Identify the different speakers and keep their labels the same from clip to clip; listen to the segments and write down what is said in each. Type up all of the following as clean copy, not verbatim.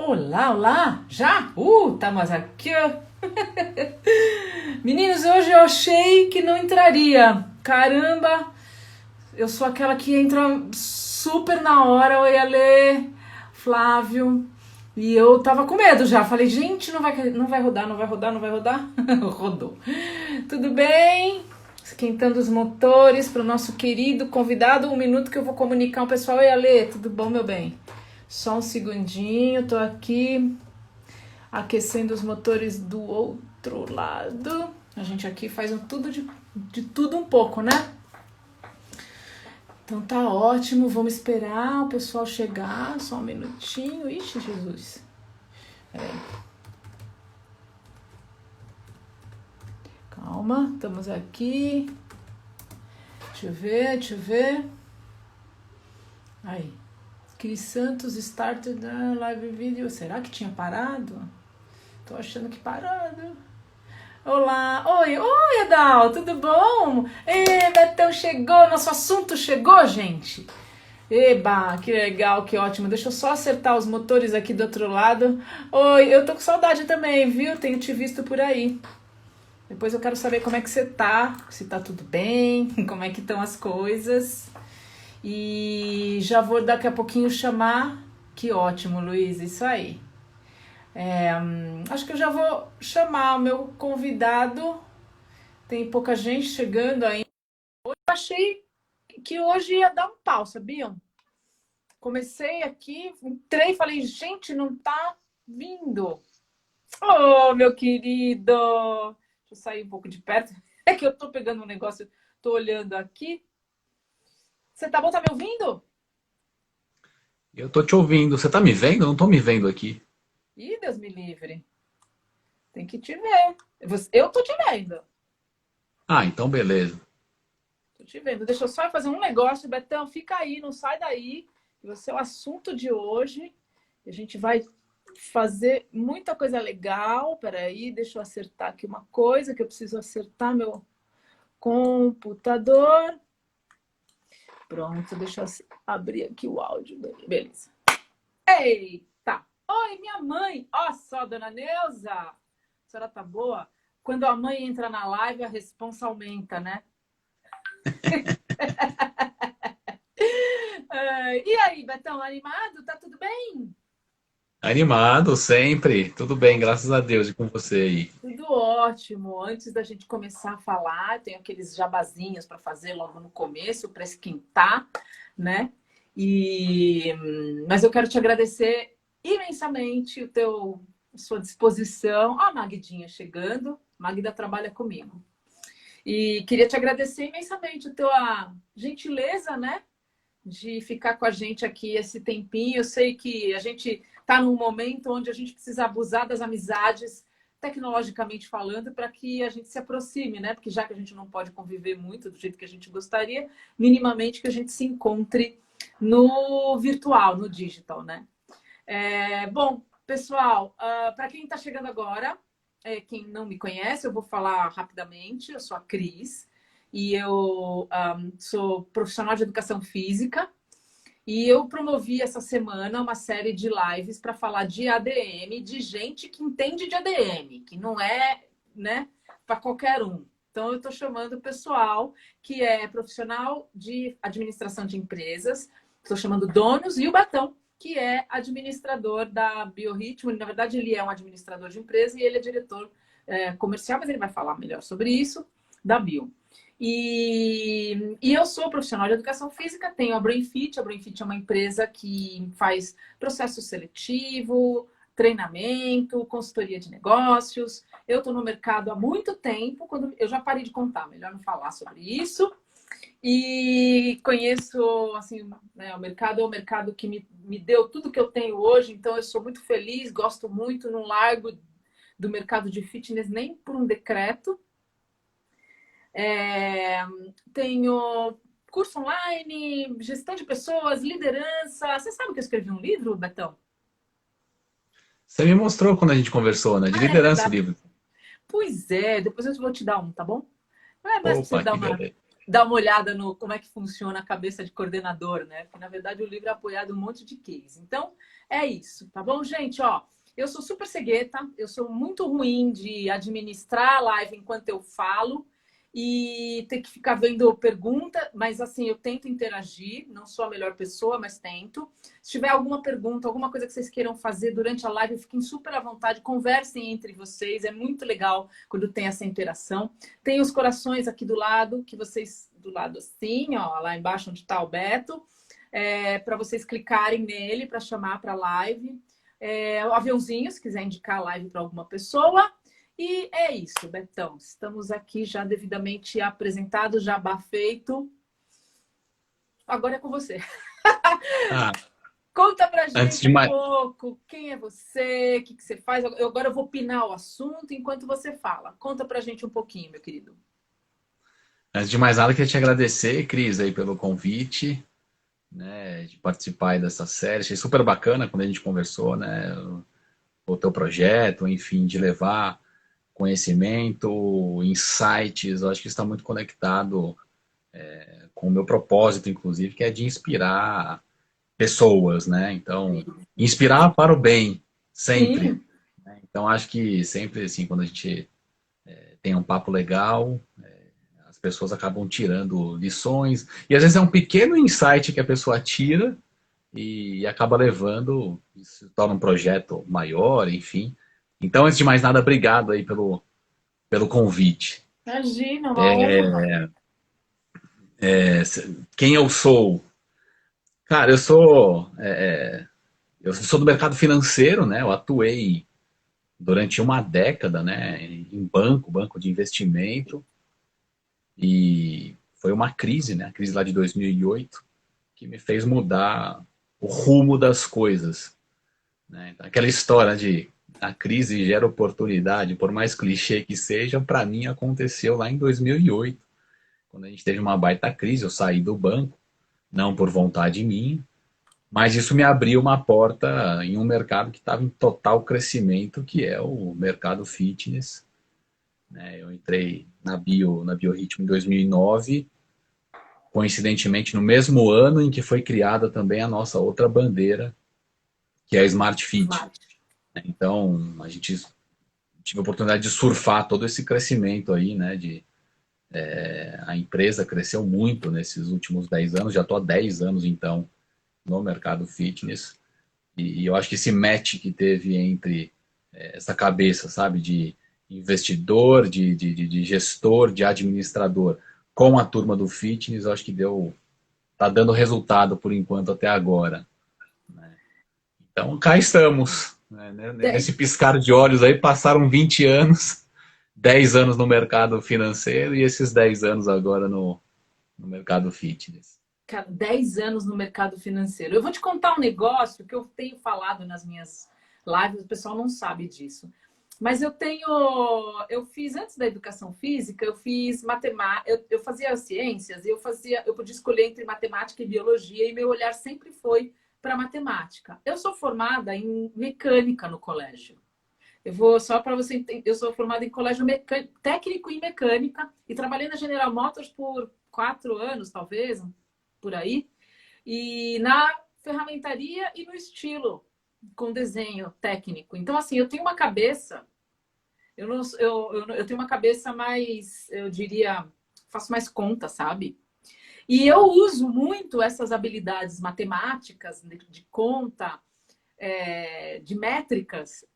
Speaker 1: Olá, olá! Já? Estamos aqui. Meninos, hoje eu achei que não entraria. Caramba, eu sou aquela que entra super na hora. Eu ia ler Flávio. E eu tava com medo já. Falei, gente, não vai rodar, não vai rodar, não vai rodar. Rodou. Tudo bem? Esquentando os motores para o nosso querido convidado. Um minuto que eu vou comunicar ao pessoal. Oi, Ale, tudo bom, meu bem? Só um segundinho, tô aqui aquecendo os motores do outro lado. A gente aqui faz tudo de tudo um pouco, né? Então tá ótimo, vamos esperar o pessoal chegar, só um minutinho. Ixi, Jesus. Peraí. Calma, estamos aqui. Deixa eu ver. Aí. Cris Santos started the live video. Será que tinha parado? Tô achando que parado. Olá. Oi, Adal, tudo bom? Betão chegou, nosso assunto chegou, gente. Eba, que legal, que ótimo. Deixa eu só acertar os motores aqui do outro lado. Oi, eu tô com saudade também, viu? Tenho te visto por aí. Depois eu quero saber como é que você tá, se tá tudo bem, como é que estão as coisas. E já vou daqui a pouquinho chamar. Que ótimo, Luiz, isso aí. Acho que eu já vou chamar o meu convidado. Tem pouca gente chegando ainda. Eu achei que hoje ia dar um pau, sabiam? Comecei aqui, entrei e falei, gente, não tá vindo. Oh, meu querido! Deixa eu sair um pouco de perto. É que eu tô pegando um negócio, tô olhando aqui. Você tá bom? Tá me ouvindo?
Speaker 2: Eu tô te ouvindo. Você tá me vendo? Eu não tô me vendo aqui.
Speaker 1: Ih, Deus me livre. Tem que te ver. Eu tô te vendo.
Speaker 2: Ah, então beleza.
Speaker 1: Tô te vendo. Deixa eu só fazer um negócio, Betão. Fica aí, não sai daí. Você é o assunto de hoje. A gente vai fazer muita coisa legal. Peraí, deixa eu acertar aqui uma coisa que eu preciso acertar meu computador. Pronto, deixa eu abrir aqui o áudio. Beleza. Eita! Oi, minha mãe! Ó só, dona Neuza! A senhora tá boa? Quando a mãe entra na live, a responsa aumenta, né? E aí, Betão, animado? Tá tudo bem?
Speaker 2: Animado sempre. Tudo bem, graças a Deus. E com você aí?
Speaker 1: Tudo ótimo. Antes da gente começar a falar, tem aqueles jabazinhos para fazer logo no começo, para esquentar, né? Mas eu quero te agradecer imensamente sua disposição. Ó, a Magdinha chegando. Magda trabalha comigo. E queria te agradecer imensamente a tua gentileza, né? De ficar com a gente aqui esse tempinho. Eu sei que a gente está num momento onde a gente precisa abusar das amizades, tecnologicamente falando, para que a gente se aproxime, né? Porque já que a gente não pode conviver muito do jeito que a gente gostaria, minimamente que a gente se encontre no virtual, no digital, né? Bom, pessoal, para quem está chegando agora, quem não me conhece, eu vou falar rapidamente. Eu sou a Cris e eu sou profissional de educação física e eu promovi essa semana uma série de lives para falar de ADM, de gente que entende de ADM, que não é, né, para qualquer um. Então, eu estou chamando o pessoal que é profissional de administração de empresas, estou chamando donos e o Batão, que é administrador da Biorritmo. Na verdade, ele é um administrador de empresa e ele é diretor comercial, mas ele vai falar melhor sobre isso, da Bio. E eu sou profissional de educação física, tenho a BrainFit. A BrainFit é uma empresa que faz processo seletivo, treinamento, consultoria de negócios. Eu estou no mercado há muito tempo, quando eu já parei de contar, melhor não falar sobre isso. E conheço, assim, né, o mercado é um mercado que me deu tudo que eu tenho hoje, então eu sou muito feliz, gosto muito, não largo do mercado de fitness nem por um decreto. Tenho curso online, gestão de pessoas, liderança. Você sabe que eu escrevi um livro, Betão?
Speaker 2: Você me mostrou quando a gente conversou, né? De
Speaker 1: Ah, é
Speaker 2: liderança o
Speaker 1: verdade.
Speaker 2: livro.
Speaker 1: Pois é, depois eu vou te dar um, tá bom? Não é mais para você
Speaker 2: Opa,
Speaker 1: dar
Speaker 2: que
Speaker 1: uma
Speaker 2: beleza.
Speaker 1: dar uma olhada no como é que funciona a cabeça de coordenador, né? Porque, na verdade, o livro é apoiado em um monte de case. Então, é isso, tá bom, gente? Ó, eu sou super cegueta, eu sou muito ruim de administrar a live enquanto eu falo e ter que ficar vendo pergunta, mas assim, eu tento interagir, não sou a melhor pessoa, mas tento. Se tiver alguma pergunta, alguma coisa que vocês queiram fazer durante a live, fiquem super à vontade, conversem entre vocês, é muito legal quando tem essa interação. Tem os corações aqui do lado, que vocês, do lado assim, ó, lá embaixo onde está o Beto, para vocês clicarem nele para chamar para a live. O aviãozinho, se quiser indicar a live para alguma pessoa. E é isso, Betão. Estamos aqui já devidamente apresentados, jabá feito. Agora é com você.
Speaker 2: Ah,
Speaker 1: Conta pra
Speaker 2: antes
Speaker 1: gente
Speaker 2: de
Speaker 1: um
Speaker 2: mais,
Speaker 1: pouco quem é você, o que você faz. Agora eu vou pinar o assunto enquanto você fala. Conta pra gente um pouquinho, meu querido.
Speaker 2: antes de mais nada, queria te agradecer, Cris, aí pelo convite, né, de participar aí dessa série. Achei super bacana quando a gente conversou, né, o teu projeto, enfim, de levar conhecimento, insights. Eu acho que está muito conectado com o meu propósito, inclusive, que é de inspirar pessoas, né? Então, inspirar para o bem, sempre.
Speaker 1: Sim,
Speaker 2: Então, acho que sempre, assim, quando a gente tem um papo legal, as pessoas acabam tirando lições. E às vezes é um pequeno insight que a pessoa tira e acaba levando, se torna um projeto maior, enfim. Então, antes de mais nada, obrigado aí pelo convite.
Speaker 1: imagina, uma honra.
Speaker 2: Quem eu sou? Cara, eu sou do mercado financeiro, né? Eu atuei durante uma década, né, em banco de investimento, e foi uma crise, né, a crise lá de 2008, que me fez mudar o rumo das coisas, né? Então, aquela história de a crise gera oportunidade, por mais clichê que seja, para mim aconteceu lá em 2008, quando a gente teve uma baita crise. Eu saí do banco, não por vontade minha, mas isso me abriu uma porta em um mercado que estava em total crescimento, que é o mercado fitness, né? Eu entrei na Biorritmo em 2009, coincidentemente no mesmo ano em que foi criada também a nossa outra bandeira, que é a Smart Fit.
Speaker 1: Smart.
Speaker 2: Então, a gente tive a oportunidade de surfar todo esse crescimento aí, né? A empresa cresceu muito nesses últimos 10 anos, já estou há 10 anos então no mercado fitness. E eu acho que esse match que teve entre essa cabeça, sabe, de investidor, de gestor, de administrador, com a turma do fitness, eu acho que tá dando resultado por enquanto até agora. Então, cá estamos, né? Nesse piscar de olhos aí, passaram 20 anos, 10 anos no mercado financeiro e esses 10 anos agora no mercado fitness.
Speaker 1: Cara, 10 anos no mercado financeiro. Eu vou te contar um negócio que eu tenho falado nas minhas lives, o pessoal não sabe disso. Mas eu fiz antes da educação física, eu fiz matemática, eu fazia ciências, eu podia escolher entre matemática e biologia, e meu olhar sempre foi para matemática. Eu sou formada em mecânica no colégio. Eu vou só para você entender, eu sou formada em colégio técnico em mecânica e trabalhei na General Motors por 4 anos, talvez, por aí, e na ferramentaria e no estilo, com desenho técnico. Então, assim, eu tenho uma cabeça, eu, não, eu tenho uma cabeça mais, eu diria, faço mais conta, sabe? E eu uso muito essas habilidades matemáticas, de conta, de métricas,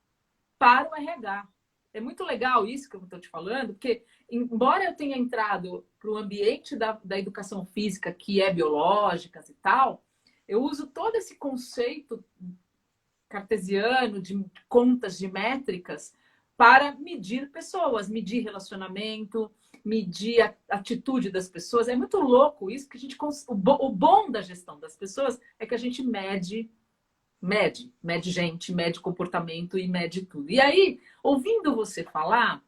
Speaker 1: para o RH. É muito legal isso que eu estou te falando, porque, embora eu tenha entrado para o ambiente da educação física, que é biológicas e tal, eu uso todo esse conceito cartesiano de contas, de métricas, para medir pessoas, medir relacionamento, medir a atitude das pessoas. É muito louco isso, que a gente, o bom da gestão das pessoas é que a gente mede gente, mede comportamento e mede tudo. E aí, ouvindo você falar,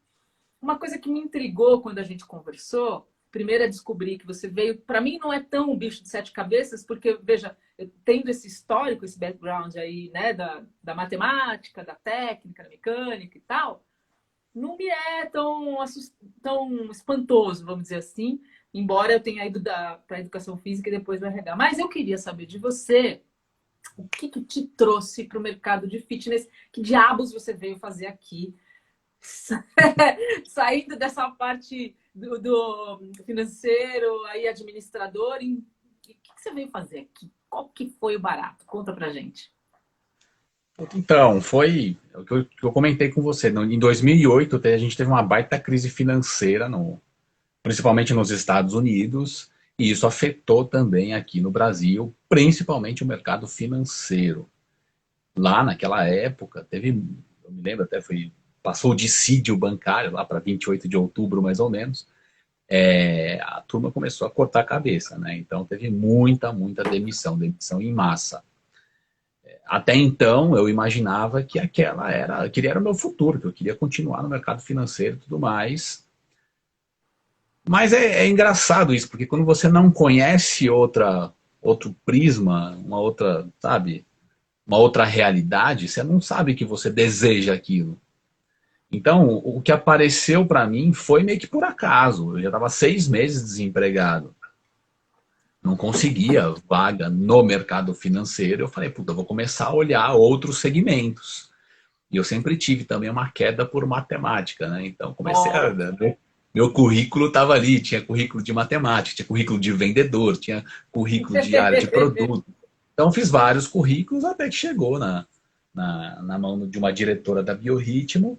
Speaker 1: uma coisa que me intrigou quando a gente conversou, primeiro é descobrir que você veio, para mim não é tão um bicho de sete cabeças, porque, veja, eu tendo esse histórico, esse background aí, né, da matemática, da técnica, da mecânica e tal, não me é tão espantoso, vamos dizer assim, embora eu tenha ido para a educação física e depois do RH. Mas eu queria saber de você, o que te trouxe para o mercado de fitness? Que diabos você veio fazer aqui? Saindo dessa parte do financeiro, aí administrador, o que você veio fazer aqui? Qual que foi o barato? Conta pra gente.
Speaker 2: Então, foi o que eu comentei com você. Em 2008, a gente teve uma baita crise financeira, principalmente nos Estados Unidos, e isso afetou também aqui no Brasil, principalmente o mercado financeiro. Lá naquela época, eu me lembro até, passou o dissídio bancário lá para 28 de outubro, mais ou menos, a turma começou a cortar a cabeça, né? Então teve muita demissão em massa. Até então eu imaginava que aquele era o meu futuro, que eu queria continuar no mercado financeiro e tudo mais. Mas é engraçado isso, porque quando você não conhece outro prisma, uma outra, sabe, uma outra realidade, você não sabe que você deseja aquilo. Então, o que apareceu para mim foi meio que por acaso. Eu já estava 6 meses desempregado. Não conseguia vaga no mercado financeiro. Eu falei, puta, eu vou começar a olhar outros segmentos. E eu sempre tive também uma queda por matemática, né? Então, comecei a...
Speaker 1: Oh.
Speaker 2: Meu currículo estava ali. Tinha currículo de matemática, tinha currículo de vendedor, tinha currículo de área de produto. Então, fiz vários currículos até que chegou na mão de uma diretora da Biorritmo.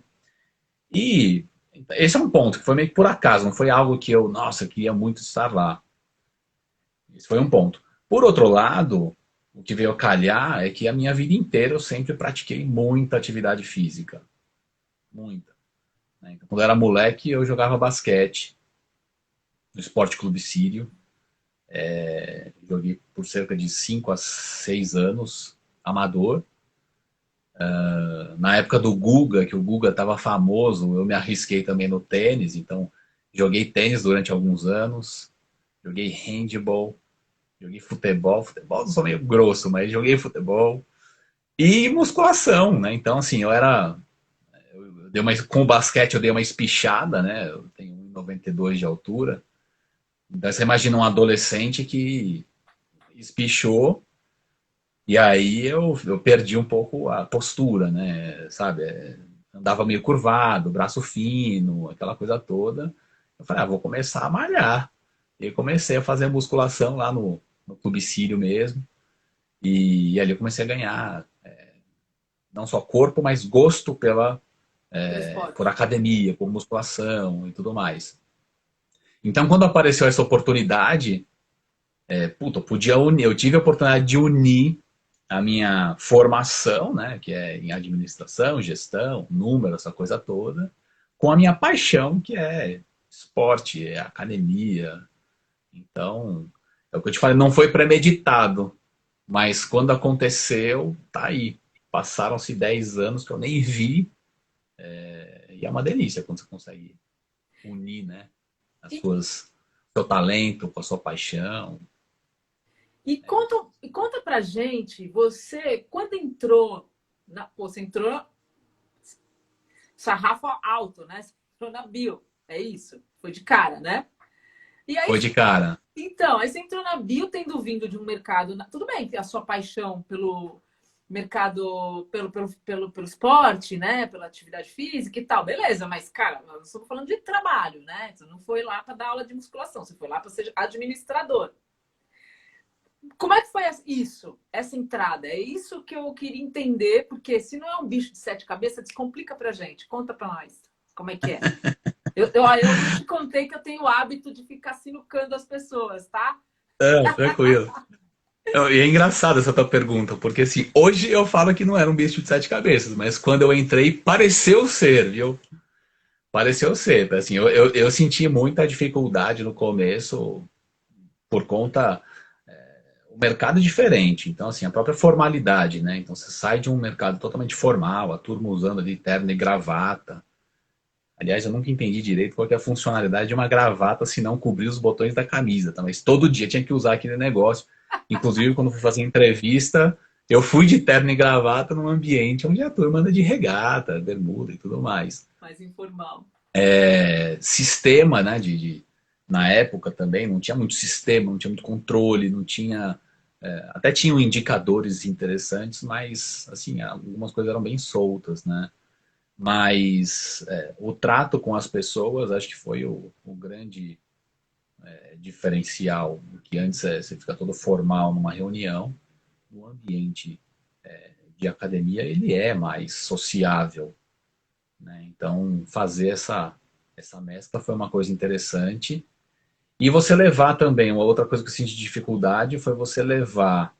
Speaker 2: E esse é um ponto que foi meio que por acaso, não foi algo que nossa, queria muito estar lá. Esse foi um ponto. Por outro lado, o que veio a calhar é que a minha vida inteira eu sempre pratiquei muita atividade física. Muita. Né? Então, quando eu era moleque, eu jogava basquete no Esporte Clube Sírio. Joguei por cerca de 5 a 6 anos, amador. Na época do Guga, que o Guga estava famoso, eu me arrisquei também no tênis, então joguei tênis durante alguns anos, joguei handball, joguei futebol eu sou meio grosso, mas joguei futebol e musculação, né? Então assim, com o basquete eu dei uma espichada, né? Eu tenho 1,92 de altura. Então você imagina um adolescente que espichou. E aí eu perdi um pouco a postura, né? Sabe? Andava meio curvado, braço fino, aquela coisa toda. Eu falei, vou começar a malhar. E aí comecei a fazer musculação lá no Clube Sírio mesmo. E ali eu comecei a ganhar não só corpo, mas gosto
Speaker 1: Pelo
Speaker 2: por
Speaker 1: esporte.
Speaker 2: academia, por musculação e tudo mais. Então, quando apareceu essa oportunidade, eu tive a oportunidade de unir a minha formação, né, que é em administração, gestão, número, essa coisa toda, com a minha paixão, que é esporte, é academia. Então, é o que eu te falei, não foi premeditado, mas quando aconteceu, tá aí. Passaram-se 10 anos que eu nem vi, e é uma delícia quando você consegue unir, né,
Speaker 1: E,
Speaker 2: seu talento com a sua paixão.
Speaker 1: conta pra gente, você, quando entrou, você entrou sarrafo alto, né? Você entrou na bio, é isso? Foi de cara, né? E aí,
Speaker 2: Foi de cara.
Speaker 1: então, aí você entrou na bio tendo vindo de um mercado. Tudo bem, que a sua paixão pelo mercado, pelo esporte, né? Pela atividade física e tal, beleza, mas, cara, nós estamos falando de trabalho, né? Você não foi lá para dar aula de musculação, você foi lá para ser administrador. Como é que foi isso, essa entrada? É isso que eu queria entender, porque se não é um bicho de 7 cabeças, descomplica pra gente. Conta pra nós como é que é. Eu não te contei que eu tenho o hábito de ficar sinucando as pessoas, tá?
Speaker 2: Tranquilo. E é engraçado essa tua pergunta, porque assim, hoje eu falo que não era um bicho de 7 cabeças, mas quando eu entrei, pareceu ser, viu? Pareceu ser. Assim, eu senti muita dificuldade no começo por conta. O mercado é diferente, então assim, a própria formalidade, né? Então você sai de um mercado totalmente formal, a turma usando ali terno e gravata. Aliás, eu nunca entendi direito qual que é a funcionalidade de uma gravata se não cobrir os botões da camisa, tá? Mas todo dia tinha que usar aquele negócio. Inclusive, quando fui fazer entrevista, eu fui de terno e gravata num ambiente onde a turma anda de regata, bermuda e tudo mais.
Speaker 1: Mais informal.
Speaker 2: Sistema, né, na época também, não tinha muito sistema, não tinha muito controle, não tinha... até tinham indicadores interessantes, mas, assim, algumas coisas eram bem soltas, né? Mas o trato com as pessoas, acho que foi o grande diferencial, que antes você fica todo formal numa reunião, no ambiente de academia ele é mais sociável, né? Então fazer essa mescla foi uma coisa interessante. E você levar também, uma outra coisa que eu senti dificuldade foi você levar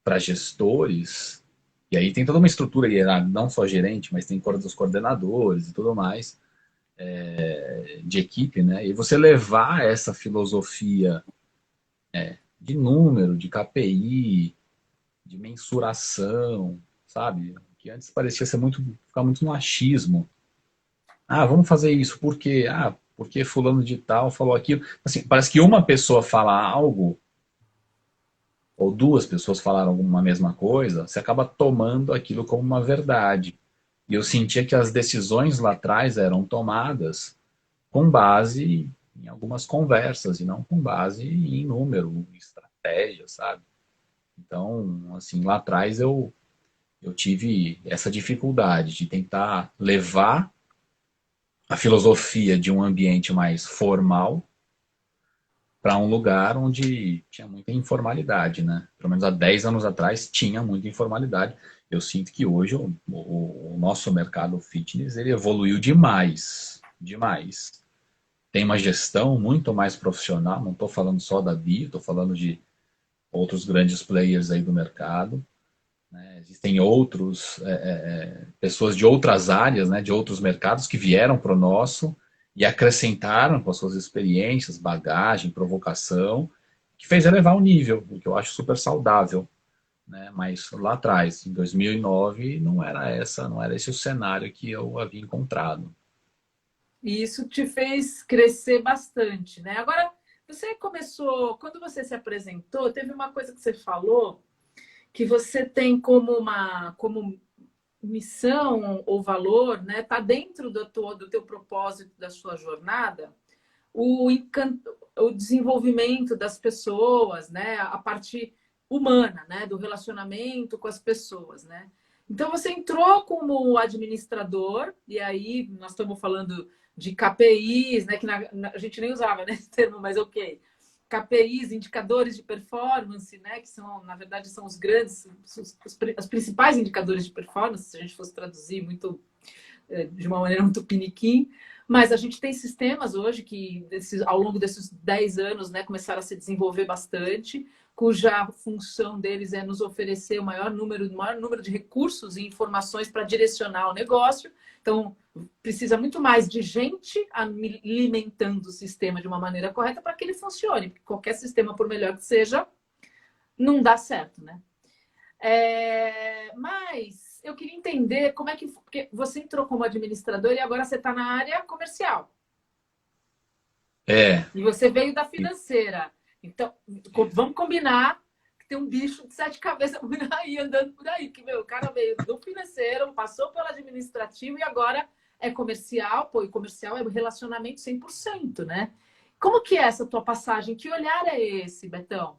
Speaker 2: para gestores, e aí tem toda uma estrutura hierárquica, não só gerente, mas tem dos coordenadores e tudo mais, de equipe, né? E você levar essa filosofia de número, de KPI, de mensuração, sabe? Que antes parecia ser ficar muito no achismo. Ah, vamos fazer isso, por quê? Ah, porque fulano de tal falou aquilo. Assim, parece que uma pessoa fala algo, ou duas pessoas falaram uma mesma coisa, você acaba tomando aquilo como uma verdade. E eu sentia que as decisões lá atrás eram tomadas com base em algumas conversas, e não com base em número, em estratégia, sabe? Então, assim, lá atrás eu tive essa dificuldade de tentar levar a filosofia de um ambiente mais formal para um lugar onde tinha muita informalidade, né? Pelo menos há 10 anos atrás tinha muita informalidade. Eu sinto que hoje o nosso mercado fitness ele evoluiu demais, demais. Tem uma gestão muito mais profissional, não estou falando só da Bio, estou falando de outros grandes players aí do mercado. Né? Existem outros, pessoas de outras áreas, né, de outros mercados que vieram para o nosso e acrescentaram com as suas experiências, bagagem, provocação, que fez elevar o nível, o que eu acho super saudável. Né? Mas lá atrás, em 2009, não era esse o cenário que eu havia encontrado.
Speaker 1: E isso te fez crescer bastante, né? Agora, você começou, quando você se apresentou, teve uma coisa que você falou que você tem como missão ou valor, né? Tá dentro do teu propósito, da sua jornada, o desenvolvimento das pessoas, né? A parte humana, né? Do relacionamento com as pessoas, né? Então você entrou como administrador, e aí nós estamos falando de KPIs, né? Que a gente nem usava, né, esse termo, mas ok. KPIs, indicadores de performance, né? Que são, na verdade, são os grandes, os principais indicadores de performance, se a gente fosse traduzir muito de uma maneira muito piniquim. Mas a gente tem sistemas hoje que, ao longo desses 10 anos, né, começaram a se desenvolver bastante, cuja função deles é nos oferecer o maior número de recursos e informações para direcionar o negócio. Então, precisa muito mais de gente alimentando o sistema de uma maneira correta para que ele funcione. Porque qualquer sistema, por melhor que seja, não dá certo, né? Mas eu queria entender como é que... Porque você entrou como administrador e agora você está na área comercial.
Speaker 2: É.
Speaker 1: E você veio da financeira. Então, vamos combinar que tem um bicho de 7 cabeças por aí, andando por aí. Que, o cara veio do financeiro, passou pelo administrativo e agora é comercial. Pô, e comercial é relacionamento 100%, né? Como que é essa tua passagem? Que olhar é esse, Betão?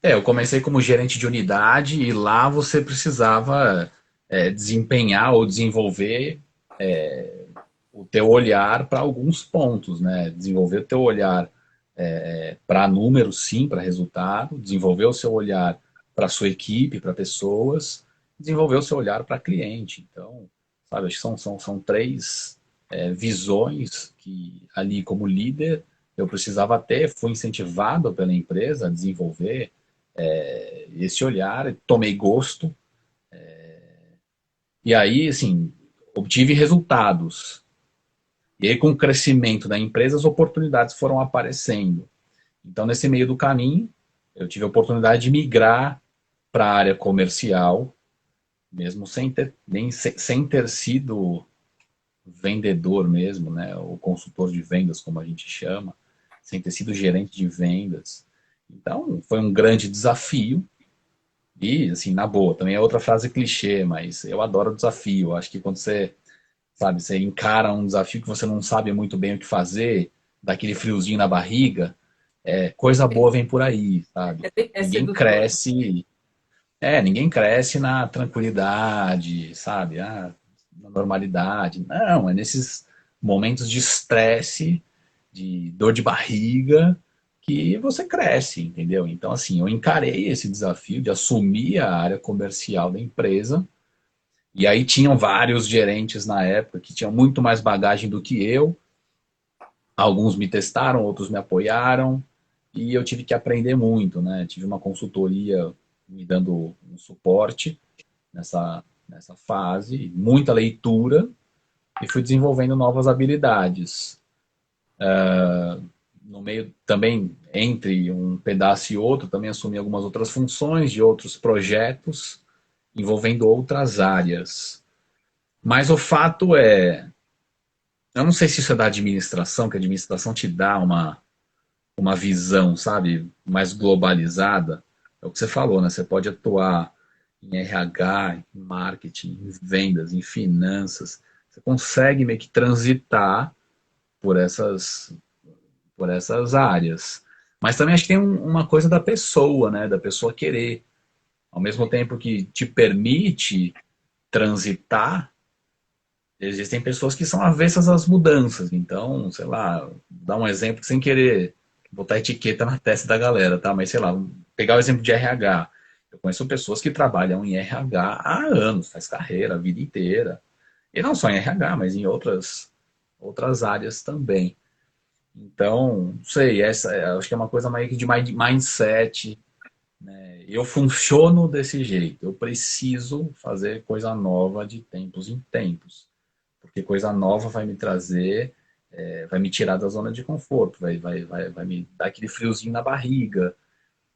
Speaker 2: Eu comecei como gerente de unidade e lá você precisava desempenhar ou desenvolver o teu olhar para alguns pontos, né? Desenvolver o teu olhar para números, sim, para resultado, desenvolver o seu olhar para sua equipe, para pessoas, desenvolver o seu olhar para cliente. Então, sabe, acho que são três visões que ali como líder eu precisava ter, fui incentivado pela empresa a desenvolver esse olhar, tomei gosto, e aí, assim, obtive resultados. E aí, com o crescimento da empresa, as oportunidades foram aparecendo. Então, nesse meio do caminho, eu tive a oportunidade de migrar para a área comercial, mesmo sem ter sido vendedor mesmo, né, o consultor de vendas, como a gente chama, sem ter sido gerente de vendas. Então, foi um grande desafio. E, assim, na boa, também é outra frase clichê, mas eu adoro o desafio. Acho que quando você sabe? Você encara um desafio que você não sabe muito bem o que fazer, daquele friozinho na barriga, coisa boa vem por aí, sabe?
Speaker 1: É
Speaker 2: Ninguém
Speaker 1: sedutor.
Speaker 2: cresce, ninguém cresce na tranquilidade, sabe? Na normalidade. Não, é nesses momentos de estresse, de dor de barriga, que você cresce, entendeu? Então, assim, eu encarei esse desafio de assumir a área comercial da empresa, e aí tinham vários gerentes na época que tinham muito mais bagagem do que eu. Alguns me testaram, outros me apoiaram, e eu tive que aprender muito, né? Tive uma consultoria me dando um suporte nessa fase, muita leitura, e fui desenvolvendo novas habilidades. No meio também, entre um pedaço e outro, também assumi algumas outras funções de outros projetos envolvendo outras áreas. Mas o fato é, eu não sei se isso é da administração, que a administração te dá uma visão, sabe, mais globalizada. É o que você falou, né? Você pode atuar em RH, em marketing, em vendas, em finanças. Você consegue meio que transitar por essas áreas. Mas também acho que tem uma coisa da pessoa, né? Da pessoa querer. Ao mesmo tempo que te permite transitar, existem pessoas que são avessas às mudanças. Então, sei lá, dar um exemplo sem querer botar etiqueta na testa da galera, tá? Mas sei lá, pegar o exemplo de RH. Eu conheço pessoas que trabalham em RH há anos, faz carreira a vida inteira. E não só em RH, mas em outras áreas também. Então, não sei, acho que é uma coisa meio que de mindset. Eu funciono desse jeito. Eu preciso fazer coisa nova de tempos em tempos. Porque coisa nova vai me trazer, vai me tirar da zona de conforto, vai me dar aquele friozinho na barriga.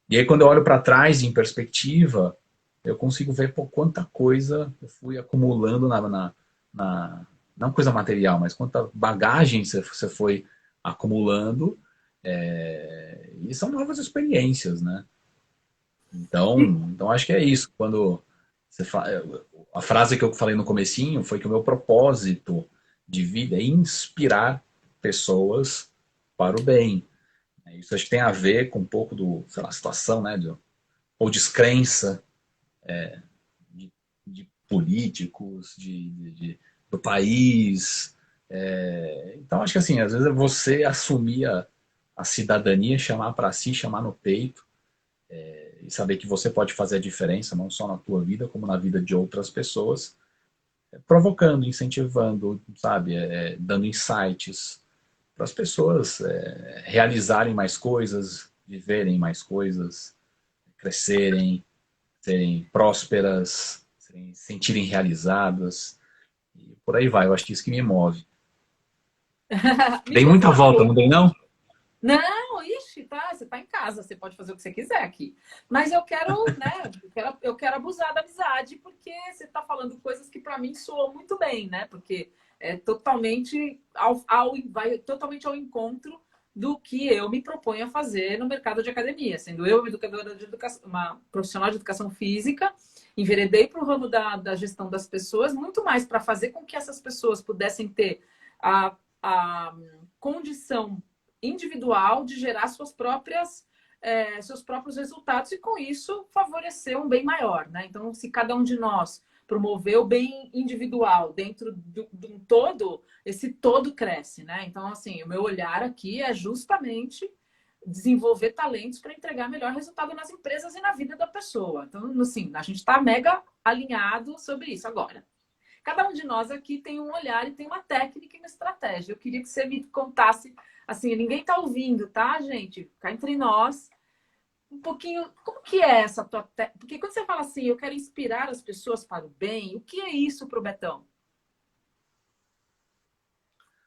Speaker 2: E aí, quando eu olho para trás, em perspectiva, eu consigo ver pô, quanta coisa eu fui acumulando na não coisa material, mas quanta bagagem você foi acumulando. E são novas experiências, né? Então acho que é isso. Quando você a frase que eu falei no comecinho foi que o meu propósito de vida é inspirar pessoas para o bem. Isso acho que tem a ver com um pouco do, sei lá, situação, né, ou descrença de políticos, do país. Então acho que assim, às vezes é você assumir a cidadania, chamar para si, chamar no peito e saber que você pode fazer a diferença, não só na tua vida, como na vida de outras pessoas, provocando, incentivando, sabe, dando insights para as pessoas realizarem mais coisas, viverem mais coisas, crescerem, serem prósperas, sentirem realizadas, e por aí vai. Eu acho que isso que me move.
Speaker 1: Me
Speaker 2: Dei
Speaker 1: conta
Speaker 2: muita
Speaker 1: uma
Speaker 2: volta,
Speaker 1: coisa.
Speaker 2: não dei não?
Speaker 1: Não, ixi, tá, você tá em casa, você pode fazer o que você quiser aqui. Mas eu quero, né, eu quero abusar da amizade, porque você tá falando coisas que para mim soam muito bem, né? Porque é totalmente vai totalmente ao encontro do que eu me proponho a fazer no mercado de academia. Sendo eu uma educadora de educação, uma profissional de educação física, enveredei para o ramo da gestão das pessoas, muito mais para fazer com que essas pessoas pudessem ter a condição individual de gerar seus próprios resultados e, com isso, favorecer um bem maior. Né? Então, se cada um de nós promover o bem individual dentro de um todo, esse todo cresce. Né? Então, assim, o meu olhar aqui é justamente desenvolver talentos para entregar melhor resultado nas empresas e na vida da pessoa. Então, assim, a gente está mega alinhado sobre isso. Agora, cada um de nós aqui tem um olhar e tem uma técnica e uma estratégia. Eu queria que você me contasse, assim, ninguém está ouvindo, tá, gente? Cá entre nós, um pouquinho, como que é essa tua técnica? Porque quando você fala assim, eu quero inspirar as pessoas para o bem, o que é isso pro Betão?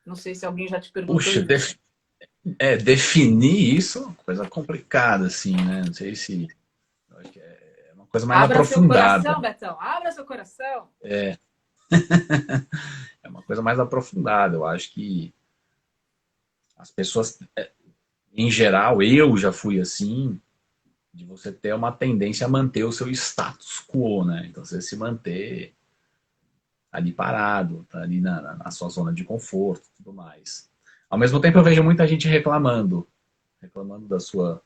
Speaker 1: Não sei se alguém já te perguntou
Speaker 2: Puxa,
Speaker 1: isso.
Speaker 2: definir isso é uma coisa complicada, assim, né? Não sei se. Eu acho que é uma coisa mais
Speaker 1: Abra seu
Speaker 2: aprofundada.
Speaker 1: coração, Betão, abra seu coração.
Speaker 2: É uma coisa mais aprofundada. Eu acho que as pessoas, em geral, eu já fui assim, de você ter uma tendência a manter o seu status quo, né? Então você se manter ali parado, tá ali na sua zona de conforto e tudo mais. Ao mesmo tempo, eu vejo muita gente reclamando da sua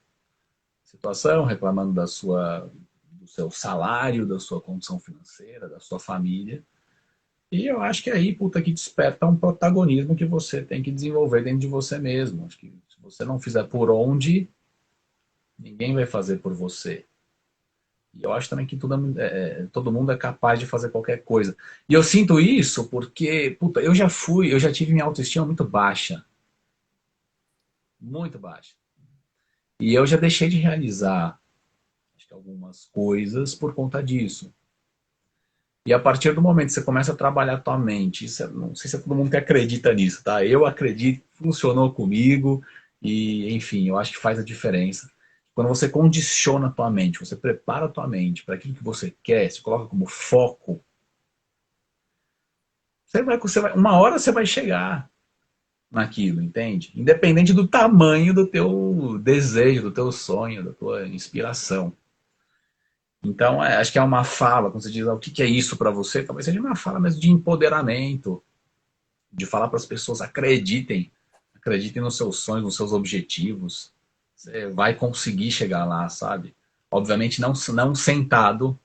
Speaker 2: situação, reclamando do seu salário, da sua condição financeira, da sua família. E eu acho que aí, puta, que desperta um protagonismo que você tem que desenvolver dentro de você mesmo. Acho que se você não fizer por onde, ninguém vai fazer por você. E eu acho também que todo mundo é capaz de fazer qualquer coisa. E eu sinto isso porque, puta, eu já tive minha autoestima muito baixa. Muito baixa. E eu já deixei de realizar, acho que algumas coisas por conta disso. E a partir do momento que você começa a trabalhar a tua mente, não sei se é todo mundo que acredita nisso, tá? Eu acredito, funcionou comigo e, enfim, eu acho que faz a diferença. Quando você condiciona a tua mente, você prepara a tua mente para aquilo que você quer, se coloca como foco, uma hora você vai chegar naquilo, entende? Independente do tamanho do teu desejo, do teu sonho, da tua inspiração. Então, acho que é uma fala, quando você diz o que é isso para você, talvez seja uma fala mesmo de empoderamento, de falar para as pessoas, acreditem nos seus sonhos, nos seus objetivos. Você vai conseguir chegar lá, sabe? Obviamente não sentado,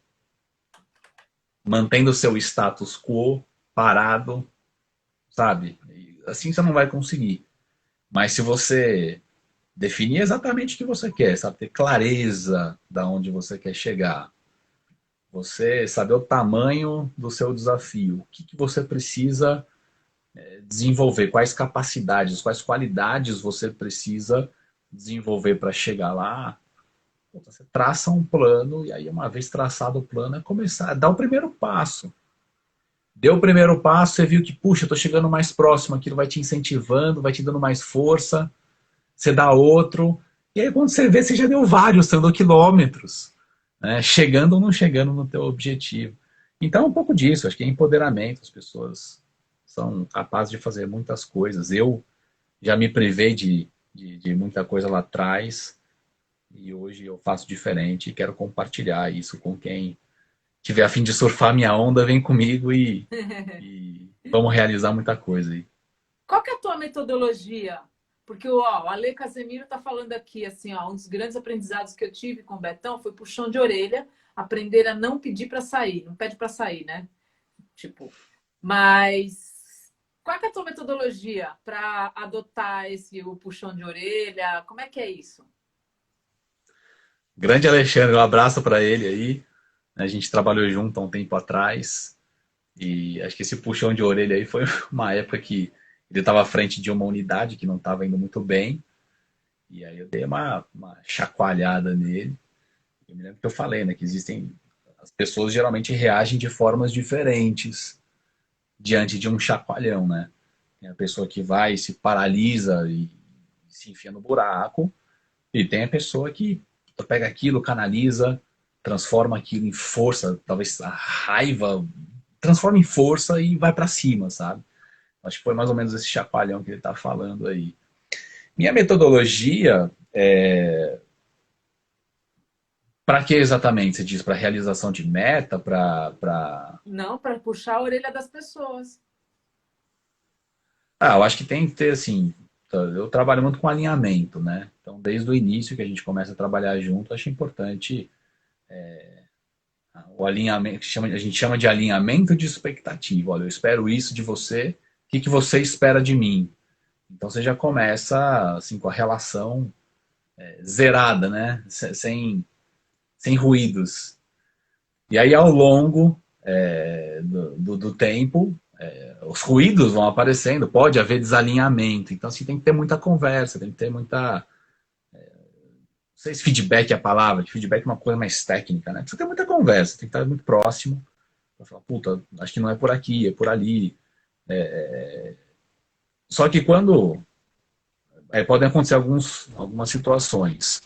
Speaker 2: mantendo o seu status quo, parado, sabe? Assim você não vai conseguir. Mas se você definir exatamente o que você quer, sabe? Ter clareza da onde você quer chegar, você saber o tamanho do seu desafio, o que você precisa desenvolver, quais capacidades, quais qualidades você precisa desenvolver para chegar lá. Você traça um plano e aí uma vez traçado o plano é começar a dar o primeiro passo. Deu o primeiro passo, você viu que, puxa, eu estou chegando mais próximo, aquilo vai te incentivando, vai te dando mais força, você dá outro, e aí quando você vê, você já deu vários, você andou quilômetros, né? Chegando ou não chegando no teu objetivo. Então é um pouco disso, acho que é empoderamento, as pessoas são capazes de fazer muitas coisas. Eu já me privei de muita coisa lá atrás, e hoje eu faço diferente e quero compartilhar isso com quem tiver a fim de surfar minha onda, vem comigo e vamos realizar muita coisa aí.
Speaker 1: Qual que é a tua metodologia? Porque ó, o Ale Casemiro está falando aqui, assim, ó, um dos grandes aprendizados que eu tive com o Betão foi puxão de orelha, aprender a não pedir para sair. Não pede para sair, né? Tipo, mas qual que é a tua metodologia para adotar o puxão de orelha? Como é que é isso?
Speaker 2: Grande Alexandre, um abraço para ele aí. A gente trabalhou junto há um tempo atrás e acho que esse puxão de orelha aí foi uma época que ele estava à frente de uma unidade que não estava indo muito bem e aí eu dei uma chacoalhada nele. Eu me lembro que eu falei, né, que existem as pessoas geralmente reagem de formas diferentes diante de um chacoalhão, né? Tem a pessoa que vai, se paralisa e se enfia no buraco, e tem a pessoa que pega aquilo, canaliza, transforma aquilo em força, talvez a raiva transforma em força e vai para cima, sabe? Acho que foi mais ou menos esse chacoalhão que ele está falando aí. Minha metodologia é para que exatamente? Você diz para realização de meta,
Speaker 1: Não, para puxar a orelha das pessoas.
Speaker 2: Eu acho que tem que ter assim. Eu trabalho muito com alinhamento, né? Então, desde o início que a gente começa a trabalhar junto, acho importante o alinhamento, a gente chama de alinhamento de expectativa. Olha, eu espero isso de você, o que você espera de mim? Então você já começa assim com a relação zerada, né? Sem ruídos. E aí ao longo do tempo, os ruídos vão aparecendo, pode haver desalinhamento. Então assim, tem que ter muita conversa, tem que ter muita. Não sei se feedback é a palavra, que feedback é uma coisa mais técnica, né? Precisa ter muita conversa, tem que estar muito próximo. Pra falar, puta, acho que não é por aqui, é por ali. Só que quando podem acontecer algumas situações.